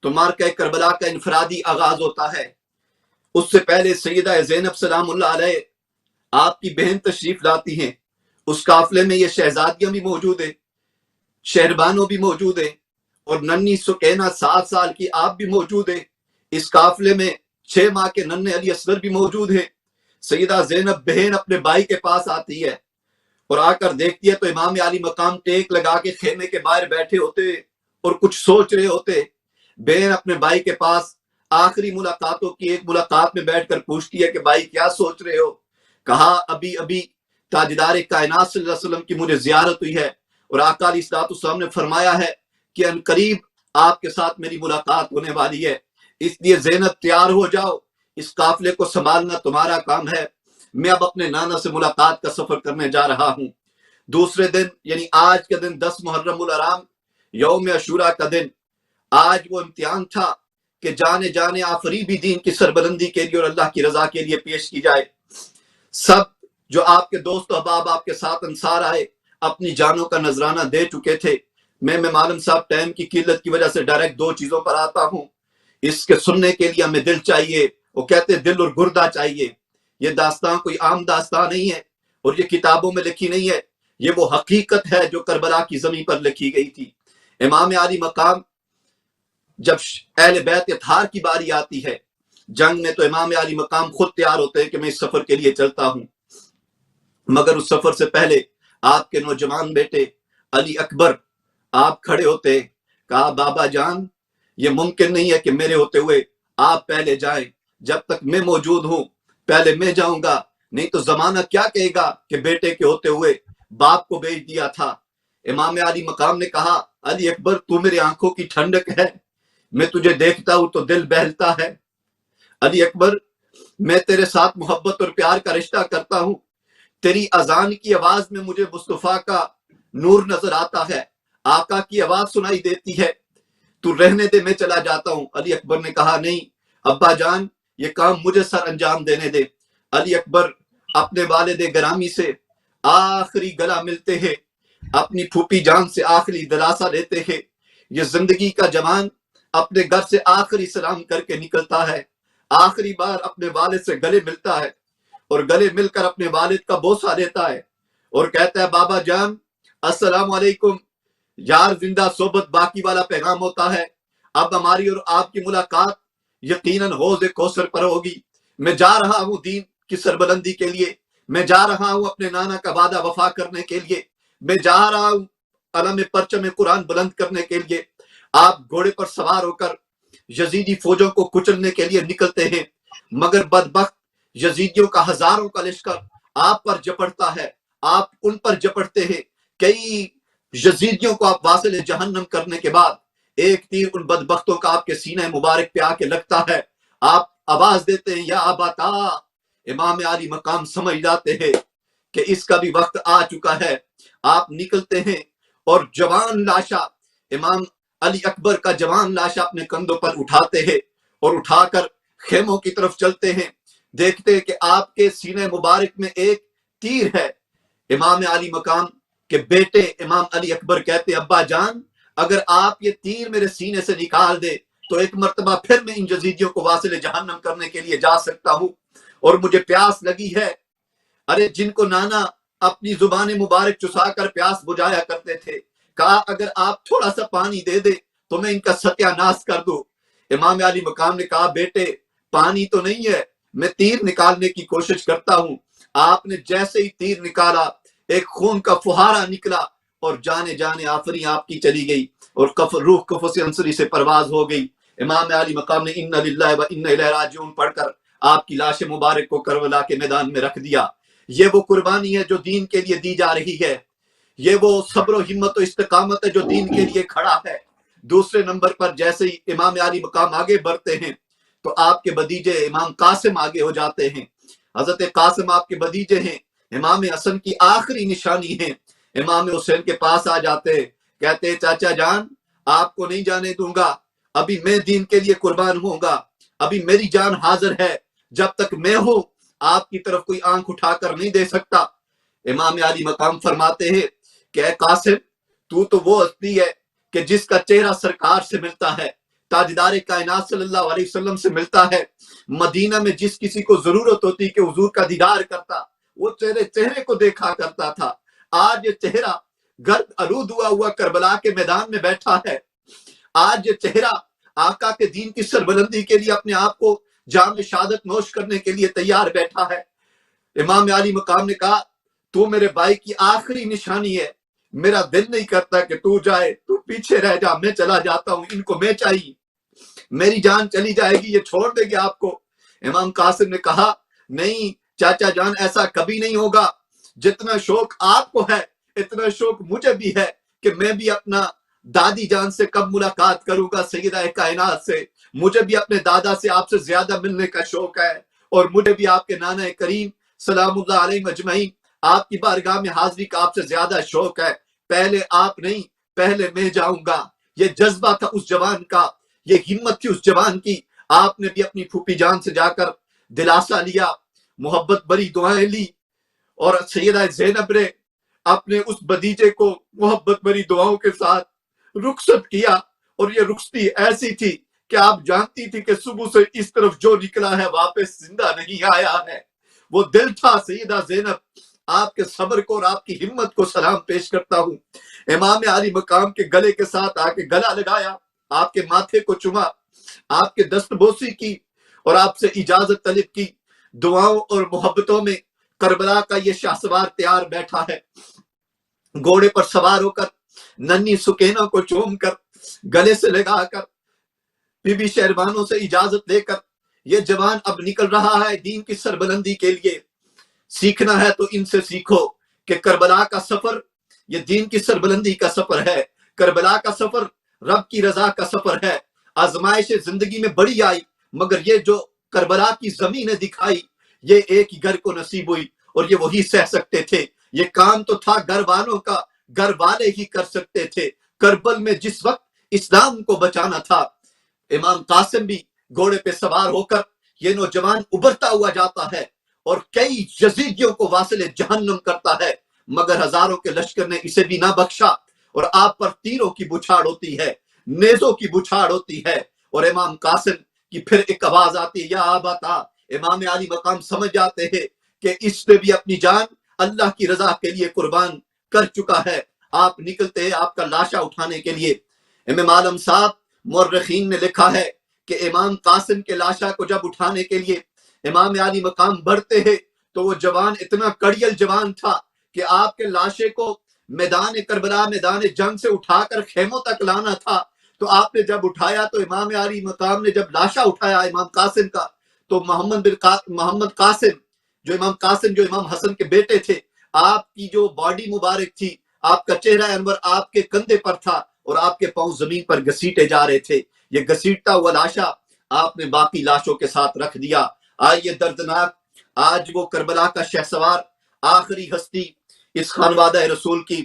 تو مارکہ کربلا کا انفرادی آغاز ہوتا ہے، اس سے پہلے سیدہ زینب سلام اللہ علیہ آپ کی بہن تشریف لاتی ہیں، اس قافلے میں یہ شہزادیاں بھی موجود ہیں، شہربانوں بھی موجود ہیں، اور ننھی سکینہ 7 سال کی آپ بھی موجود ہیں۔ اس قافلے میں 6 ماہ کے ننھے علی اصغر بھی موجود ہیں۔ سیدہ زینب بہن اپنے بھائی کے پاس آتی ہے اور آ کر دیکھتی ہے تو امام علی مقام ٹیک لگا کے خیمے کے باہر بیٹھے ہوتے اور کچھ سوچ رہے ہوتے۔ بہن اپنے بھائی کے پاس آخری ملاقاتوں کی ایک ملاقات میں بیٹھ کر پوچھتی ہے کہ بھائی کیا سوچ رہے ہو؟ کہا ابھی ابھی تاجدار کائنات صلی اللہ علیہ وسلم کی مجھے زیارت ہوئی ہے اور آقا علیہ الصلوۃ والسلام نے فرمایا ہے کہ ان قریب آپ کے ساتھ میری ملاقات ہونے والی ہے، اس لیے زینب تیار ہو جاؤ، اس قافلے کو سنبھالنا تمہارا کام ہے، میں اب اپنے نانا سے ملاقات کا سفر کرنے جا رہا ہوں۔ دوسرے دن یعنی آج کا دن 10 محرم الحرام یوم عاشوراء کا دن، آج وہ امتحان تھا کہ جانے جانے آفری بھی دین کی سربلندی کے لیے اور اللہ کی رضا کے لیے پیش کی جائے۔ سب جو آپ کے دوست احباب آپ کے ساتھ انصار آئے اپنی جانوں کا نذرانہ دے چکے تھے۔ میں معلم صاحب ٹائم کی قلت کی وجہ سے ڈائریکٹ 2 چیزوں پر آتا ہوں۔ اس کے سننے کے لیے ہمیں دل چاہیے، وہ کہتے دل اور گردہ چاہیے۔ یہ داستان کوئی عام داستان نہیں ہے اور یہ کتابوں میں لکھی نہیں ہے، یہ وہ حقیقت ہے جو کربلا کی زمین پر لکھی گئی تھی۔ امام علی مقام جب اہل بیت اطہار کی باری آتی ہے جنگ میں تو امام علی مقام خود تیار ہوتے ہیں کہ میں اس سفر کے لیے چلتا ہوں، مگر اس سفر سے پہلے آپ کے نوجوان بیٹے علی اکبر آپ کھڑے ہوتے، کہا بابا جان یہ ممکن نہیں ہے کہ میرے ہوتے ہوئے آپ پہلے جائیں، جب تک میں موجود ہوں پہلے میں جاؤں گا، نہیں تو زمانہ کیا کہے گا کہ بیٹے کے ہوتے ہوئے باپ کو بھیج دیا تھا۔ امام علی مقام نے کہا علی اکبر تو میری آنکھوں کی ٹھنڈک ہے، میں تجھے دیکھتا ہوں تو دل بہلتا ہے۔ علی اکبر میں تیرے ساتھ محبت اور پیار کا رشتہ کرتا ہوں، تیری اذان کی آواز میں مجھے مصطفیٰ کا نور نظر آتا ہے، آقا کی آواز سنائی دیتی ہے، تو رہنے دے میں چلا جاتا ہوں۔ علی اکبر نے کہا نہیں ابا جان یہ کام مجھے سر انجام دینے دے۔ علی اکبر اپنے والد گرامی سے آخری گلا ملتے ہیں، اپنی پھوپھی جان سے آخری دلاسا لیتے ہیں۔ یہ زندگی کا جوان اپنے گھر سے آخری سلام کر کے نکلتا ہے، آخری بار اپنے والد سے گلے ملتا ہے اور گلے مل کر اپنے والد کا بوسہ لیتا ہے اور کہتا ہے بابا جان السلام علیکم، یار زندہ صحبت باقی والا پیغام ہوتا ہے، اب ہماری اور آپ کی ملاقات یقیناً حوض کوثر پر ہوگی۔ میں جا رہا ہوں دین کی سربلندی کے لیے، میں جا رہا ہوں اپنے نانا کا وعدہ وفا کرنے کے لیے، میں جا رہا ہوں علم پرچم قرآن بلند کرنے کے لیے۔ آپ گھوڑے پر سوار ہو کر یزیدی فوجوں کو کچلنے کے لیے نکلتے ہیں، مگر بدبخت یزیدیوں کا ہزاروں کا لشکر آپ پر جپڑتا ہے، آپ ان پر جپڑتے ہیں۔ کئی یزیدیوں کو آپ واصل جہنم کرنے کے بعد ایک تیر ان بدبختوں کا آپ کے سینہ مبارک پہ آ کے لگتا ہے، آپ آواز دیتے ہیں یا اباتا۔ امام علی مقام سمجھ جاتے ہیں کہ اس کا بھی وقت آ چکا ہے۔ آپ نکلتے ہیں اور جوان لاشا امام علی اکبر کا جوان لاشا اپنے کندھوں پر اٹھاتے ہیں اور اٹھا کر خیموں کی طرف چلتے ہیں، دیکھتے ہیں کہ آپ کے سینہ مبارک میں ایک تیر ہے۔ امام علی مقام کے بیٹے امام علی اکبر کہتے ابا جان اگر آپ یہ تیر میرے سینے سے نکال دے تو ایک مرتبہ پھر میں ان یزیدیوں کو واصل جہنم کرنے کے لیے جا سکتا ہوں، اور مجھے پیاس لگی ہے۔ ارے جن کو نانا اپنی زبان مبارک چسا کر پیاس بجھایا کرتے تھے، کہا اگر آپ تھوڑا سا پانی دے دے تو میں ان کا ستیہ ناش کر دوں۔ امام علی مقام نے کہا بیٹے پانی تو نہیں ہے، میں تیر نکالنے کی کوشش کرتا ہوں۔ آپ نے جیسے ہی تیر نکالا ایک خون کا فہارہ نکلا اور جانے جانے آفریں آپ کی چلی گئی اور روح قفص انصری سے پرواز ہو گئی۔ امام علی مقام نے انا للہ و انا الیہ راجعون پڑھ کر آپ کی لاش مبارک کو کربلا کے میدان میں رکھ دیا۔ یہ وہ قربانی ہے جو دین کے لیے دی جا رہی ہے، یہ وہ صبر و ہمت و استقامت ہے جو دین کے لیے کھڑا ہے۔ دوسرے نمبر پر جیسے ہی امام علی مقام آگے بڑھتے ہیں تو آپ کے بھتیجے امام قاسم آگے ہو جاتے ہیں۔ حضرت قاسم آپ کے بھتیجے ہیں، امام حسن کی آخری نشانی ہے۔ امام حسین کے پاس آ جاتے ہیں، کہتے چاچا جان آپ کو نہیں جانے دوں گا، ابھی میں دین کے لیے قربان ہوں گا، ابھی میری جان حاضر ہے، جب تک میں ہوں آپ کی طرف کوئی آنکھ اٹھا کر نہیں دے سکتا۔ امام علی مقام فرماتے ہیں کہ اے قاسم تو وہ ہستی ہے کہ جس کا چہرہ سرکار سے ملتا ہے، تاجدار کائنات صلی اللہ علیہ وسلم سے ملتا ہے۔ مدینہ میں جس کسی کو ضرورت ہوتی کہ حضور کا دیدار کرتا وہ چہرے کو دیکھا کرتا تھا۔ آج یہ چہرہ گرد آلود ہوا کربلا کے میدان میں بیٹھا ہے، آج یہ چہرہ آقا کے دین کی سربلندی کے لیے اپنے آپ کو جام شہادت نوش کرنے کے لیے تیار بیٹھا ہے۔ امام علی مقام نے کہا تو میرے بھائی کی آخری نشانی ہے، میرا دل نہیں کرتا کہ تو جائے، تو پیچھے رہ جا، میں چلا جاتا ہوں، ان کو میں چاہیے، میری جان چلی جائے گی، یہ چھوڑ دے گی آپ کو۔ امام قاسم نے کہا نہیں چاچا جان، ایسا کبھی نہیں ہوگا، جتنا شوق آپ کو ہے اتنا شوق مجھے بھی ہے کہ میں بھی اپنا دادی جان سے کب ملاقات کروں گا، سیدہ کائنات سے، مجھے بھی اپنے دادا سے آپ سے زیادہ ملنے کا شوق ہے، اور مجھے بھی آپ کے نانا کریم سلام اللہ علیہ مجمعین آپ کی بارگاہ میں حاضری کا آپ سے زیادہ شوق ہے، پہلے آپ نہیں، پہلے میں جاؤں گا۔ یہ جذبہ تھا اس جوان کا، یہ ہمت تھی اس جوان کی۔ آپ نے بھی اپنی پھوپھی جان سے جا کر دلاسا لیا، محبت بری دعائیں لی، اور سیدہ زینب نے اپنے اس بھتیجے کو محبت بری دعاؤں کے ساتھ رخصت کیا، اور یہ رخصتی ایسی تھی کہ آپ جانتی تھی کہ صبح سے اس طرف جو نکلا ہے واپس زندہ نہیں آیا ہے۔ وہ دل تھا سیدہ زینب، آپ کے صبر کو اور آپ کی ہمت کو سلام پیش کرتا ہوں۔ امام علی مقام کے گلے کے ساتھ آ کے گلا لگایا، آپ کے ماتھے کو چوما، آپ کے دست بوسی کی، اور آپ سے اجازت طلب کی۔ دعاؤں اور محبتوں میں کربلا کا یہ شاہسوار تیار بیٹھا ہے، گھوڑے پر سوار ہو کر، ننھی سکینہ کو چوم کر، گلے سے لگا کر، بی بی شہربانوں سے اجازت لے کر یہ جوان اب نکل رہا ہے دین کی سربلندی کے لیے۔ سیکھنا ہے تو ان سے سیکھو کہ کربلا کا سفر یہ دین کی سربلندی کا سفر ہے، کربلا کا سفر رب کی رضا کا سفر ہے۔ آزمائش زندگی میں بڑی آئی، مگر یہ جو کربلا کی زمین دکھائی، یہ ایک ہی گھر کو نصیب ہوئی، اور یہ وہی سہ سکتے تھے۔ یہ کام تو تھا گھر والوں کا، گھر والے ہی کر سکتے تھے۔ کربل میں جس وقت اسلام کو بچانا تھا، امام قاسم بھی گھوڑے پہ سوار ہو کر، یہ نوجوان ابھرتا ہوا جاتا ہے اور کئی یزیدیوں کو واصل جہنم کرتا ہے، مگر ہزاروں کے لشکر نے اسے بھی نہ بخشا، اور آپ پر تیروں کی بچھاڑ ہوتی ہے، نیزوں کی بچھاڑ ہوتی ہے، اور امام قاسم کی پھر ایک آواز آتی ہے، یا آباتا۔ امام علی مقام سمجھ جاتے ہیں کہ اس نے بھی اپنی جان اللہ کی رضا کے لیے قربان کر چکا ہے۔ آپ نکلتے ہیں آپ کا لاشا اٹھانے کے لیے۔ امام عالم صاحب مورخین نے لکھا ہے کہ امام قاسم کے لاشا کو جب اٹھانے کے لیے امام علی مقام بڑھتے ہیں تو وہ جوان اتنا کڑیل جوان تھا کہ آپ کے لاشے کو میدان کربلا، میدان جنگ سے اٹھا کر خیموں تک لانا تھا۔ تو آپ نے جب اٹھایا تو امام علی مقام نے جب لاشا اٹھایا امام قاسم کا، تو محمد قاسم جو امام حسن کے بیٹے تھے، آپ کی جو باڈی مبارک تھی، آپ کا چہرہ انور آپ کے کندھے پر تھا، اور آپ کے پاؤں زمین پر گھسیٹے جا رہے تھے۔ یہ گھسیٹتا ہوا لاشا آپ نے باقی لاشوں کے ساتھ رکھ دیا۔ آئیے دردناک، آج وہ کربلا کا شہسوار، آخری ہستی، اس خانوادہ رسول کی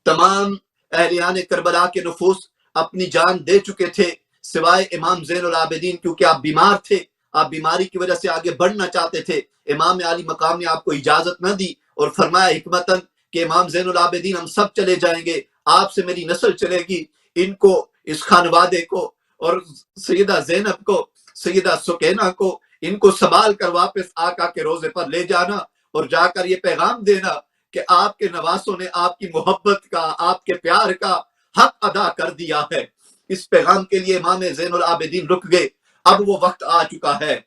تمام اہلیان کربلا کے نفوس اپنی جان دے چکے تھے، سوائے امام زین العابدین، کیونکہ آپ بیمار تھے، آپ بیماری کی وجہ سے آگے بڑھنا چاہتے تھے۔ امام علی مقام نے آپ کو اجازت نہ دی اور فرمایا حکمتاً کہ امام زین العابدین ہم سب چلے جائیں گے، آپ سے میری نسل چلے گی، ان کو، اس خانوادے کو، اور سیدہ زینب کو، سیدہ سکینہ کو، ان کو سنبھال کر واپس آقا کے روزے پر لے جانا، اور جا کر یہ پیغام دینا کہ آپ کے نواسوں نے آپ کی محبت کا، آپ کے پیار کا حق ادا کر دیا ہے۔ اس پیغام کے لیے امام زین العابدین رک گئے۔ اب وہ وقت آ چکا ہے،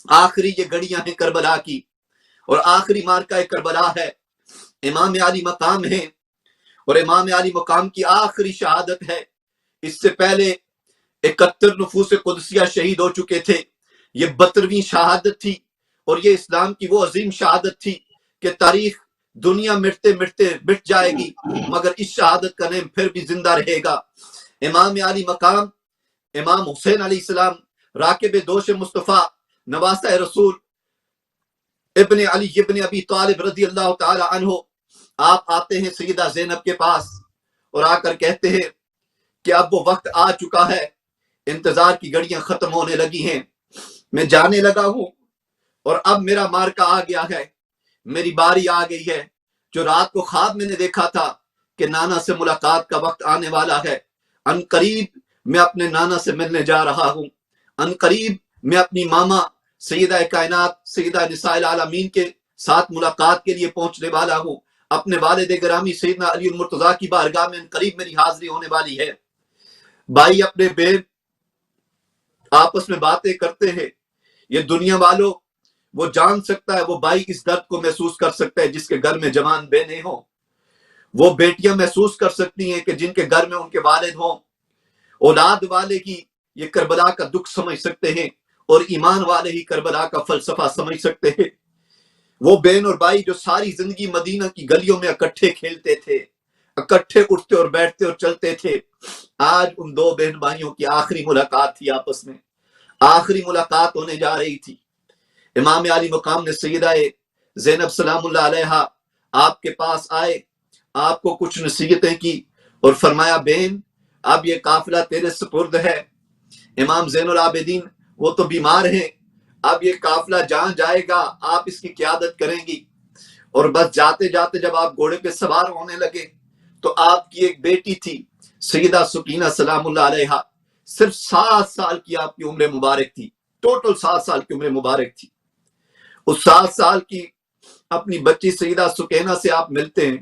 آخری یہ گھڑیاں ہیں کربلا کی، اور آخری مارکہ کربلا ہے، امام علی مقام ہے، اور امام علی مقام کی آخری شہادت ہے۔ اس سے پہلے 71 نفوس قدسیہ شہید ہو چکے تھے، یہ 72ویں شہادت تھی، اور یہ اسلام کی وہ عظیم شہادت تھی کہ تاریخ دنیا مرتے مرتے مٹ جائے گی، مگر اس شہادت کا نام پھر بھی زندہ رہے گا۔ امام علی مقام، امام حسین علیہ السلام، راکب دوش مصطفیٰ، نواسہ رسول، ابن علی ابن ابی طالب رضی اللہ تعالی عنہ، آپ آتے ہیں سیدہ زینب کے پاس اور آ کر کہتے ہیں کہ اب وہ وقت آ چکا ہے، انتظار کی گھڑیاں ختم ہونے لگی ہیں، میں جانے لگا ہوں، اور اب میرا مارکہ آ گیا ہے، میری باری آ گئی ہے۔ جو رات کو خواب میں نے دیکھا تھا کہ نانا سے ملاقات کا وقت آنے والا ہے، ان قریب میں اپنے نانا سے ملنے جا رہا ہوں، ان قریب میں اپنی ماما سیدہ کائنات سیدہ نساء العالمین کے ساتھ ملاقات کے لیے پہنچنے والا ہوں، اپنے والد گرامی سیدنا علی المرتضیٰ کی بارگاہ میں ان قریب میری حاضری ہونے والی ہے۔ بھائی اپنے بہن آپس میں باتیں کرتے ہیں، یہ دنیا والوں وہ جان سکتا ہے، وہ بھائی اس درد کو محسوس کر سکتا ہے جس کے گھر میں جوان بہنیں ہوں، وہ بیٹیاں محسوس کر سکتی ہیں کہ جن کے گھر میں ان کے والد ہوں، اولاد والے کی یہ کربلا کا دکھ سمجھ سکتے ہیں، اور ایمان والے ہی کربلا کا فلسفہ سمجھ سکتے ہیں۔ وہ بہن اور بھائی جو ساری زندگی مدینہ کی گلیوں میں اکٹھے کھیلتے تھے، اکٹھے اٹھتے اور بیٹھتے اور چلتے تھے، آج ان دو بہن بھائیوں کی آخری ملاقات تھی، آپس میں آخری ملاقات ہونے جا رہی تھی۔ امام علی مقام نے سیدہ زینب سلام اللہ علیہا آپ کے پاس آئے، آپ کو کچھ نصیحتیں کی اور فرمایا بہن اب یہ قافلہ تیرے سپرد ہے۔ امام زین العابدین وہ تو بیمار ہیں، اب یہ قافلہ جہاں جائے گا آپ اس کی قیادت کریں گی۔ اور بس جاتے جاتے جب آپ گھوڑے پہ سوار ہونے لگے تو آپ کی ایک بیٹی تھی سیدہ سکینہ سلام اللہ علیہا، صرف 7 سال کی آپ کی عمر مبارک تھی، ٹوٹل 7 سال کی عمر مبارک تھی۔ اس 7 سال کی اپنی بچی سیدہ سکینہ سے آپ ملتے ہیں،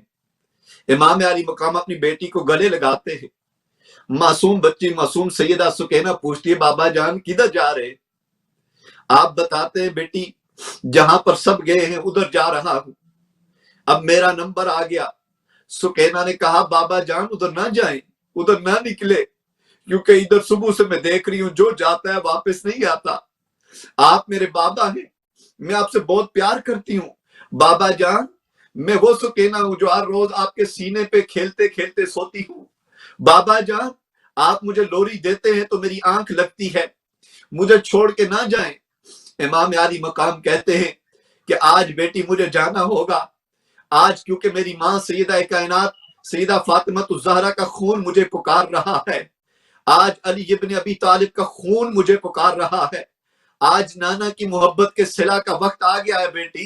امام علی مقام اپنی بیٹی کو گلے لگاتے ہیں، معصوم بچی معصوم سیدہ سکینہ پوچھتی ہے بابا جان کدھر جا رہے؟ آپ بتاتے ہیں بیٹی جہاں پر سب گئے ہیں ادھر جا رہا ہوں، اب میرا نمبر آ گیا۔ سکینہ نے کہا بابا جان ادھر نہ جائیں، ادھر نہ نکلے، کیونکہ ادھر صبح سے میں دیکھ رہی ہوں جو جاتا ہے واپس نہیں آتا، آپ میرے بابا ہیں، میں آپ سے بہت پیار کرتی ہوں، بابا جان میں وہ سکینہ ہوں جو ہر روز آپ کے سینے پہ کھیلتے کھیلتے سوتی ہوں، بابا جان آپ مجھے لوری دیتے ہیں تو میری آنکھ لگتی ہے، مجھے چھوڑ کے نہ جائیں۔ امام علی مقام کہتے ہیں کہ آج بیٹی مجھے جانا ہوگا، آج کیونکہ میری ماں سیدہ کائنات سیدہ فاطمہ الزہرا کا خون مجھے پکار رہا ہے، آج علی ابن ابی طالب کا خون مجھے پکار رہا ہے، آج نانا کی محبت کے صلہ کا وقت آ گیا ہے بیٹی،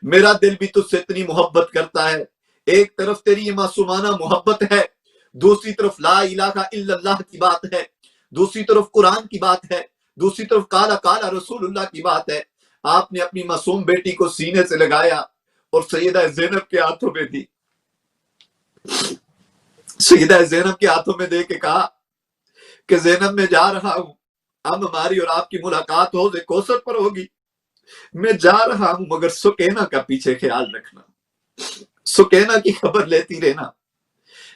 میرا دل بھی تجھ سے اتنی محبت کرتا ہے، ایک طرف تیری یہ معصومانہ محبت ہے، دوسری طرف لا الہ الا اللہ کی بات ہے، دوسری طرف قرآن کی بات ہے، دوسری طرف کالا کالا رسول اللہ کی بات ہے۔ آپ نے اپنی معصوم بیٹی کو سینے سے لگایا اور سیدہ زینب کے ہاتھوں میں دی، سیدہ زینب کے ہاتھوں میں دے کے کہا کہ زینب میں جا رہا ہوں، اب ہماری اور آپ کی ملاقات حوض کوثر پر ہوگی، میں جا رہا ہوں مگر سکینہ کا پیچھے خیال رکھنا، سکینہ کی خبر لیتی رہنا۔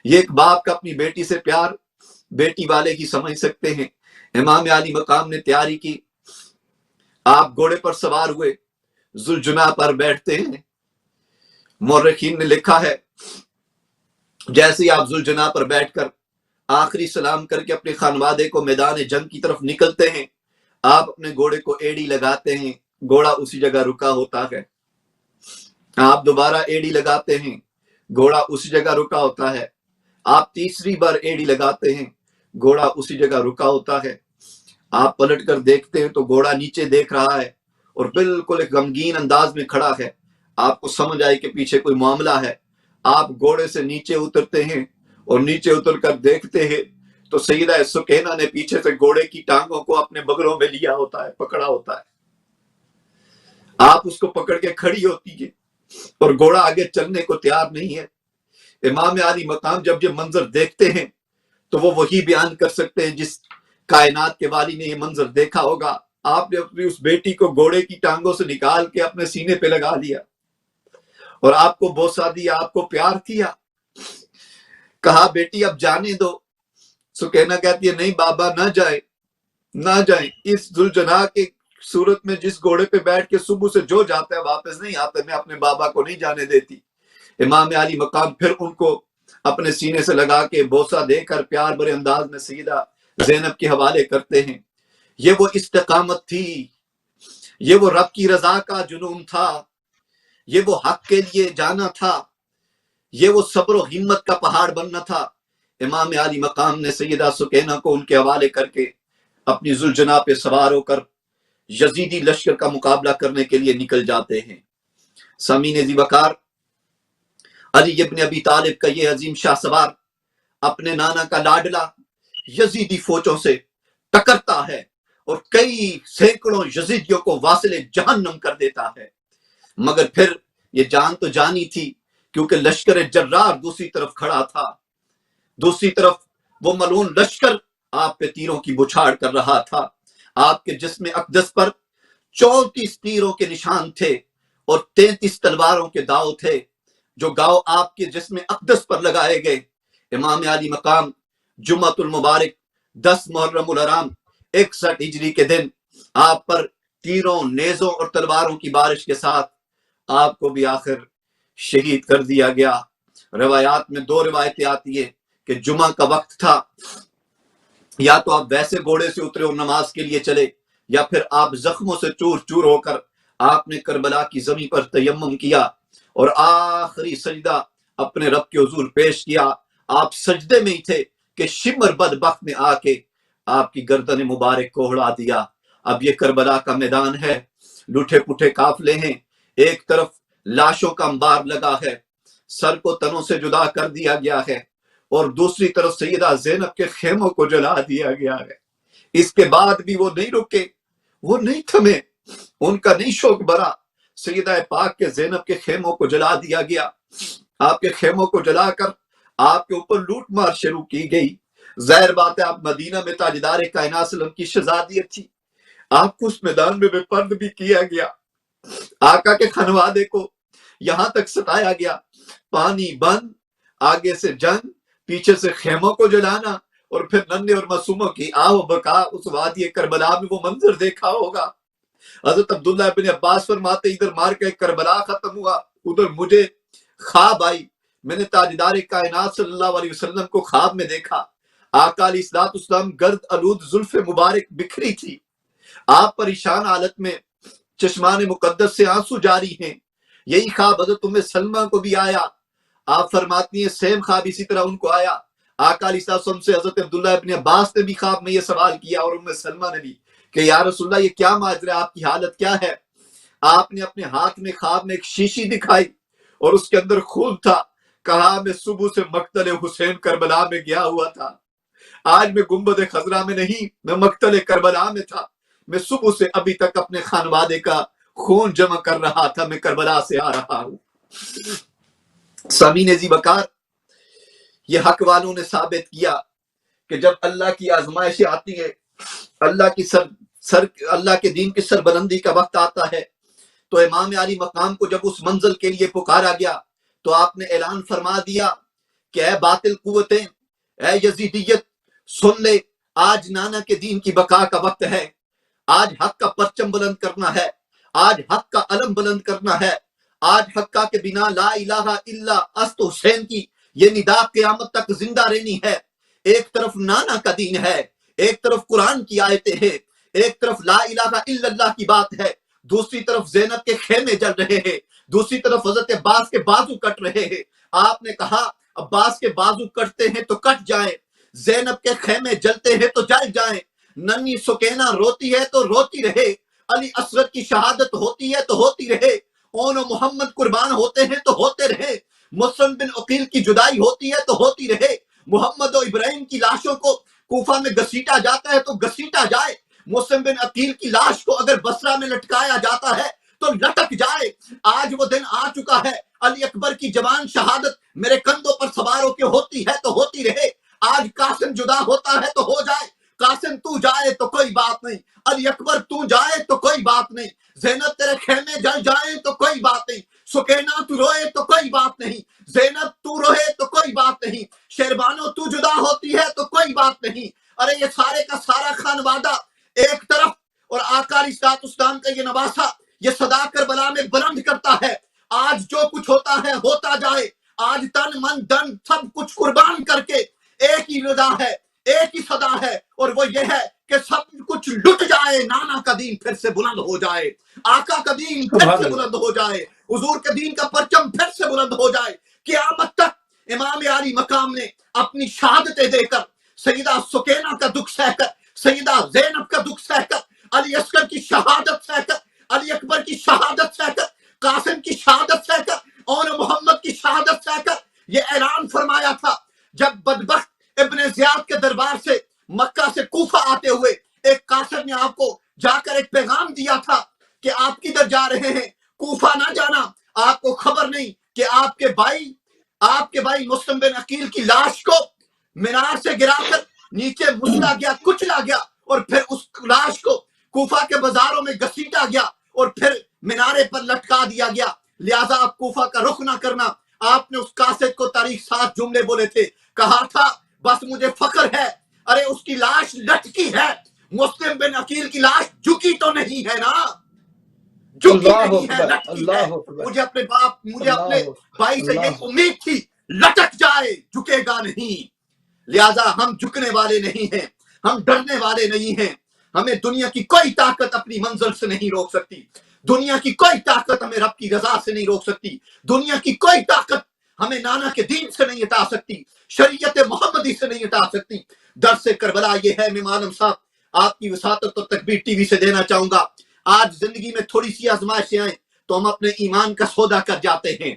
یہ ایک باپ کا اپنی بیٹی سے پیار بیٹی والے کی سمجھ سکتے ہیں۔ امام علی مقام نے تیاری کی، آپ گھوڑے پر سوار ہوئے، ذوالجناح پر بیٹھتے ہیں، مورخین نے لکھا ہے جیسے ہی آپ ذوالجناح پر بیٹھ کر آخری سلام کر کے اپنے خانوادے کو میدان جنگ کی طرف نکلتے ہیں، آپ اپنے گھوڑے کو ایڑی لگاتے ہیں، گھوڑا اسی جگہ رکا ہوتا ہے، آپ دوبارہ ایڑی لگاتے ہیں، گھوڑا اسی جگہ رکا ہوتا ہے، آپ تیسری بار ایڑی لگاتے ہیں، گھوڑا اسی جگہ رکا ہوتا ہے، آپ پلٹ کر دیکھتے ہیں تو گھوڑا نیچے دیکھ رہا ہے اور بالکل ایک غمگین انداز میں کھڑا ہے، آپ کو سمجھ آئے کہ پیچھے کوئی معاملہ ہے، آپ گھوڑے سے نیچے اترتے ہیں اور نیچے اتر کر دیکھتے ہیں تو سیدہ سکینہ نے پیچھے سے گھوڑے کی ٹانگوں کو اپنے بغلوں میں لیا ہوتا ہے، پکڑا ہوتا ہے، آپ اس کو پکڑ کے کھڑی ہوتی ہے اور گھوڑا آگے چلنے کو تیار نہیں ہے۔ امام علی مقام جب یہ منظر دیکھتے ہیں تو وہ وہی بیان کر سکتے ہیں جس کائنات کے والی نے یہ منظر دیکھا ہوگا، آپ نے اپنی اس بیٹی کو گھوڑے کی ٹانگوں سے نکال کے اپنے سینے پہ لگا لیا اور آپ کو بوسہ دیا، آپ کو پیار کیا، کہا بیٹی اب جانے دو۔ سکینہ کہتی ہے نہیں بابا نہ جائیں، نہ جائیں، اس ذوالجناح کی صورت میں جس گھوڑے پہ بیٹھ کے صبح سے جو جاتا ہے واپس نہیں آتا، میں اپنے بابا کو نہیں جانے دیتی۔ امام علی مقام پھر ان کو اپنے سینے سے لگا کے بوسہ دے کر پیار بھرے انداز میں سیدہ زینب کے حوالے کرتے ہیں۔ یہ وہ استقامت تھی، یہ وہ رب کی رضا کا جنون تھا، یہ وہ حق کے لیے جانا تھا، یہ وہ صبر و ہمت کا پہاڑ بننا تھا۔ امام علی مقام نے سیدہ سکینہ کو ان کے حوالے کر کے اپنی ذوالجناح پہ سوار ہو کر یزیدی لشکر کا مقابلہ کرنے کے لیے نکل جاتے ہیں۔ سامعین ذی وقار، علی ابن ابی طالب کا یہ عظیم شاہ سوار اپنے نانا کا لاڈلا یزیدی فوجوں سے ٹکرتا ہے اور کئی سینکڑوں یزیدیوں کو واصل جہنم کر دیتا ہے، مگر پھر یہ جان تو جانی تھی کیونکہ لشکر جرار دوسری طرف کھڑا تھا، دوسری طرف وہ ملعون لشکر آپ پہ تیروں کی بچھاڑ کر رہا تھا، آپ کے جسم اقدس پر 34 تیروں کے نشان تھے اور 33 تلواروں کے داؤ تھے جو گاؤ آپ کے جسم اقدس پر لگائے گئے۔ امام علی مقام جمعۃ المبارک 10 محرم الحرام 61 ہجری کے دن آپ پر تیروں، نیزوں اور تلواروں کی بارش کے ساتھ آپ کو بھی آخر شہید کر دیا گیا۔ روایات میں 2 روایتیں آتی ہیں کہ جمعہ کا وقت تھا، یا تو آپ ویسے گھوڑے سے اترے اور نماز کے لیے چلے، یا پھر آپ زخموں سے چور چور ہو کر آپ نے کربلا کی زمین پر تیمم کیا اور آخری سجدہ اپنے رب کے حضور پیش کیا۔ آپ سجدے میں ہی تھے کہ شمر بدبخت نے آ کے آپ کی گردن مبارک کو اڑا دیا۔ اب یہ کربلا کا میدان ہے، لوٹے پوٹے قافلے ہیں، ایک طرف لاشوں کا انبار لگا ہے، سر کو تنوں سے جدا کر دیا گیا ہے، اور دوسری طرف سیدہ زینب کے خیموں کو جلا دیا گیا ہے۔ اس کے بعد بھی وہ نہیں رکے، وہ نہیں تھمے، ان کا نہیں شوق بھرا۔ سیدہ پاک کے زینب کے خیموں کو جلا دیا گیا، آپ کے خیموں کو جلا کر آپ کے اوپر لوٹ مار شروع کی گئی۔ ظاہر بات ہے آپ مدینہ میں تاجدار کائنات صلی اللہ علیہ وسلم کی شہزادیت تھی، آپ کو اس میدان میں بے پرد بھی کیا گیا، آقا کے خانوادے کو یہاں تک ستایا گیا۔ پانی بند، آگے سے جنگ، پیچھے سے خیموں کو جلانا، اور پھر ننھے اور معصوموں کی آہ و بکا۔ اس وادی کربلا میں وہ منظر دیکھا ہوگا۔ حضرت عبداللہ ابن عباس فرماتے ادھر مار کے کربلا ختم ہوا، ادھر مجھے خواب آئی، میں نے تاجدار کائنات صلی اللہ علیہ وسلم کو خواب میں دیکھا۔ آقا علیہ الصلوۃ والسلام گرد آلود زلف مبارک بکھری تھی، آپ پریشان حالت میں چشمان مقدس سے آنسو جاری ہیں۔ یہی خواب حضرت ام سلمہ کو بھی آیا۔ آپ فرماتی ہیں سیم خواب اسی طرح ان کو آیا۔ آقا علیہ السلام سے حضرت عبداللہ ابن عباس نے بھی خواب میں یہ سوال کیا، اور ام سلمہ نے بھی، کہ یا رسول اللہ یہ کیا ماجرا ہے، آپ کی حالت کیا ہے؟ آپ نے اپنے ہاتھ میں خواب میں ایک شیشی دکھائی اور اس کے اندر خون تھا، کہا میں صبح سے مقتل حسین کربلا میں گیا ہوا تھا، آج میں گنبد خضرا میں نہیں، میں مقتل کربلا میں تھا، میں صبح سے ابھی تک اپنے خانوادے کا خون جمع کر رہا تھا، میں کربلا سے آ رہا ہوں۔ سامعین عزیز وقار، یہ حق والوں نے ثابت کیا کہ جب اللہ کی آزمائشیں آتی ہے، اللہ کے دین کی سربلندی کا وقت آتا ہے، تو امام علی مقام کو جب اس منزل کے لیے پکارا گیا تو آپ نے اعلان فرما دیا کہ اے باطل قوتیں، اے یزیدیت، سن لے، آج نانا کے دین کی بقا کا وقت ہے، آج حق کا پرچم بلند کرنا ہے، آج حق کا علم بلند کرنا ہے، آج حقہ کے بنا لا الہ الا است حسین کی یہ ندا قیامت تک زندہ رہنی ہے۔ ایک طرف نانا کا دین ہے، ایک طرف قرآن کی آیتیں ہیں، ایک طرف لا الہ الا اللہ کی بات ہے، دوسری طرف زینب کے خیمے جل رہے ہیں، دوسری طرف حضرت عباس کے بازو کٹ رہے ہیں۔ آپ نے کہا عباس کے بازو کٹتے ہیں تو کٹ جائیں، زینب کے خیمے جلتے ہیں تو جل جائیں، ننھی سکینہ روتی ہے تو روتی رہے، علی اصغر کی شہادت ہوتی ہے تو ہوتی رہے، اون و محمد قربان ہوتے ہیں تو ہوتے رہے، مسلم بن عقیل کی جدائی ہوتی ہے تو ہوتی رہے، محمد و ابراہیم کی لاشوں کو کوفہ میں گھسیٹا جاتا ہے تو گھسیٹا جائے، مسلم بن عقیل کی لاش کو اگر بصرہ میں لٹکایا جاتا ہے تو لٹک جائے۔ آج وہ دن آ چکا ہے، علی اکبر کی جوان شہادت میرے کندھوں پر سوار ہو کے ہوتی ہے تو ہوتی رہے، آج قاسم جدا ہوتا ہے تو ہو جائے، قاسم تو جائے تو کوئی بات نہیں، علی اکبر تو جائے تو کوئی بات نہیں، زینب تیرے خیمے جل جائیں تو کوئی بات نہیں، سکینہ تو روئے تو کوئی بات نہیں، زینب تو روئے تو کوئی بات نہیں، شیربانو تو جدا ہوتی ہے تو کوئی بات نہیں۔ ارے یہ سارے کا سارا خانوادہ ایک طرف، اور آقا علیہ الصلوۃ والسلام کا یہ نواسہ یہ صدا کربلا میں بلند کرتا ہے، آج جو کچھ ہوتا ہے ہوتا جائے، آج تن من دن سب کچھ قربان کر کے ایک ہی رضا ہے، ایک ہی صدا ہے، اور وہ یہ ہے کہ سب کچھ لٹ جائے، نانا کا دین پھر سے بلند ہو جائے، آقا کا دین پھر سے بلند ہو جائے، حضور کے دین کا پرچم پھر سے بلند ہو جائے۔ قیامت تک امام علی مقام نے اپنی شہادتیں دے کر، سیدہ سکینہ کا دکھ سہ کر، سیدہ زینب کا دکھ سہ کر، علی اصغر کی شہادت سہ کر، علی اکبر کی شہادت سہ کر، قاسم کی شہادت سہ کر، اور محمد کی شہادت سہ کر یہ اعلان فرمایا تھا۔ جب بدبخت ابن زیاد کے دربار سے مکہ سے کوفہ آتے ہوئے ایک قاصد نے آپ کو جا کر ایک پیغام دیا تھا کہ آپ کدھر جا رہے ہیں، کوفہ نہ جانا، آپ کو خبر نہیں کہ آپ کے بھائی مسلم بن عقیل کی لاش کو مینار سے گرا کر نیچے مسلا گیا، کچلا گیا، اور پھر اس لاش کو کوفہ کے بازاروں میں گھسیٹا گیا اور پھر مینارے پر لٹکا دیا گیا. لہٰذا آپ کوفہ کا رخ نہ کرنا. آپ نے اس قاصد کو تاریخ 7 جملے بولے تھے, کہا تھا بس مجھے فخر ہے, ارے اس کی لاش لٹکی ہے, مسلم بن عقیل کی لاش جھکی تو نہیں ہے نا, جھکی اللہ نہیں ہے, اکبر، لٹکی ہے. اللہ اکبر، مجھے اپنے اپنے اللہ بھائی سے یہی اللہ امید تھی, لٹک جائے, جھکے گا نہیں. لہذا ہم جھکنے والے نہیں ہیں, ہم ڈرنے والے نہیں ہیں. ہمیں دنیا کی کوئی طاقت اپنی منزل سے نہیں روک سکتی. دنیا کی کوئی طاقت ہمیں رب کی رضا سے نہیں روک سکتی. دنیا کی کوئی طاقت ہمیں نانا کے دین سے نہیں ہٹا سکتی, شریعت محمدی سے نہیں ہٹا سکتی. درس کربلا یہ ہے امام عالم صاحب, آپ کی وساطت اور تکبیر ٹی وی سے دینا چاہوں گا. آج زندگی میں تھوڑی سی آزمائشیں آئیں تو ہم اپنے ایمان کا سودا کر جاتے ہیں,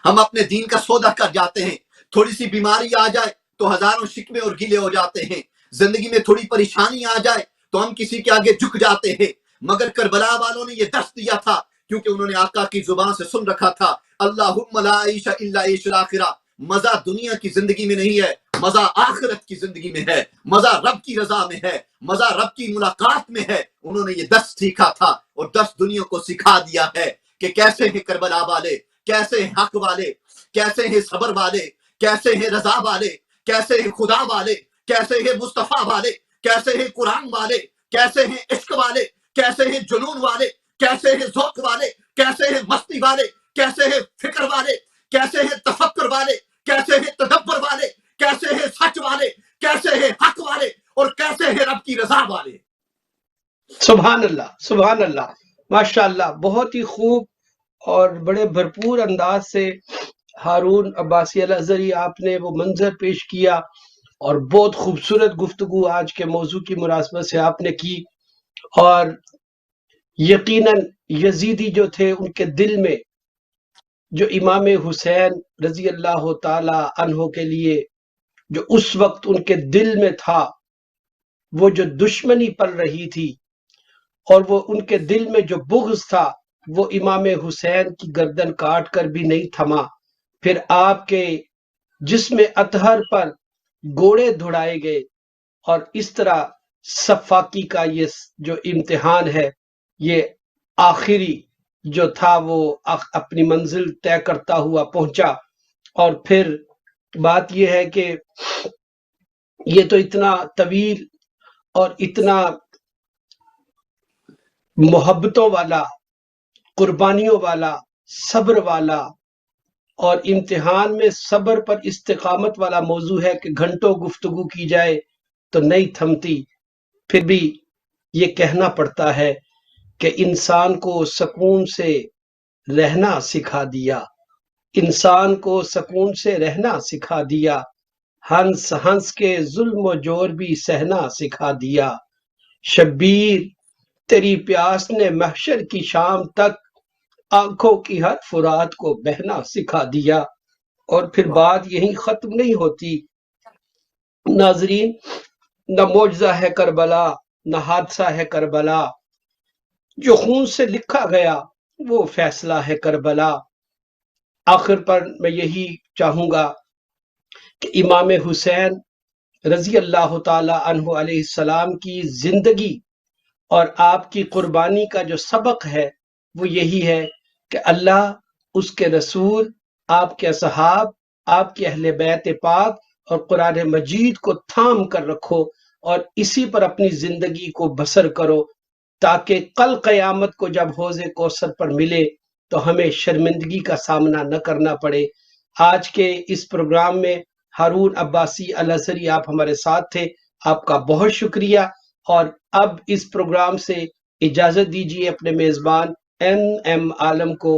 ہم اپنے دین کا سودا کر جاتے ہیں. تھوڑی سی بیماری آ جائے تو ہزاروں شکوے اور گلے ہو جاتے ہیں. زندگی میں تھوڑی پریشانی آ جائے تو ہم کسی کے آگے جھک جاتے ہیں. مگر کربلا والوں نے یہ درس دیا تھا, کیونکہ انہوں نے آقا کی زبان سے سن رکھا تھا, اللہم لا عیش الا عیش الاخرہ. مزہ دنیا کی زندگی میں نہیں ہے, مزہ آخرت کی زندگی میں ہے, مزہ رب کی رضا میں ہے, مزہ رب کی ملاقات میں ہے. انہوں نے یہ درس سیکھا تھا اور درس دنیا کو سکھا دیا ہے کہ کیسے ہیں کربلا والے, کیسے ہیں حق والے, کیسے ہیں صبر والے, کیسے ہیں رضا والے, کیسے ہیں خدا والے, کیسے ہیں مصطفیٰ والے, کیسے ہیں قرآن والے, کیسے ہیں عشق والے, کیسے ہیں جنون والے, کیسے ہیں ذوق والے, کیسے ہیں مستی والے, کیسے ہیں فکر والے, کیسے ہیں تفکر والے, کیسے ہیں تدبر والے, کیسے ہیں سچ والے, کیسے ہیں حق والے, اور کیسے ہیں رب کی رضا والے. سبحان اللہ، سبحان اللہ، ماشاء اللہ. بہت ہی خوب اور بڑے بھرپور انداز سے ہارون عباسی الازہری آپ نے وہ منظر پیش کیا, اور بہت خوبصورت گفتگو آج کے موضوع کی مناسبت سے آپ نے کی. اور یقیناً یزیدی جو تھے ان کے دل میں جو امام حسین رضی اللہ تعالی عنہ کے لیے جو اس وقت ان کے دل میں تھا, وہ جو دشمنی پل رہی تھی اور وہ ان کے دل میں جو بغض تھا, وہ امام حسین کی گردن کاٹ کر بھی نہیں تھما. پھر آپ کے جسم اطہر پر گوڑے دھڑائے گئے, اور اس طرح صفاقی کا یہ جو امتحان ہے یہ آخری جو تھا وہ اپنی منزل طے کرتا ہوا پہنچا. اور پھر بات یہ ہے کہ یہ تو اتنا طویل اور اتنا محبتوں والا, قربانیوں والا, صبر والا اور امتحان میں صبر پر استقامت والا موضوع ہے کہ گھنٹوں گفتگو کی جائے تو نہیں تھمتی. پھر بھی یہ کہنا پڑتا ہے کہ انسان کو سکون سے رہنا سکھا دیا, انسان کو سکون سے رہنا سکھا دیا, ہنس ہنس کے ظلم و جور بھی سہنا سکھا دیا. شبیر تیری پیاس نے محشر کی شام تک آنکھوں کی ہر فرات کو بہنا سکھا دیا. اور پھر بات یہیں ختم نہیں ہوتی ناظرین. نہ معجزہ ہے کربلا, نہ حادثہ ہے کربلا, جو خون سے لکھا گیا وہ فیصلہ ہے کربلا. آخر پر میں یہی چاہوں گا کہ امام حسین رضی اللہ تعالی عنہ علیہ السلام کی زندگی اور آپ کی قربانی کا جو سبق ہے وہ یہی ہے کہ اللہ, اس کے رسول, آپ کے اصحاب, آپ کے اہل بیت پاک اور قرآن مجید کو تھام کر رکھو اور اسی پر اپنی زندگی کو بسر کرو, تاکہ کل قیامت کو جب حوض کوثر پر ملے تو ہمیں شرمندگی کا سامنا نہ کرنا پڑے. آج کے اس پروگرام میں ہارون عباسی الازہری آپ ہمارے ساتھ تھے, آپ کا بہت شکریہ. اور اب اس پروگرام سے اجازت دیجیے اپنے میزبان ایم عالم کو.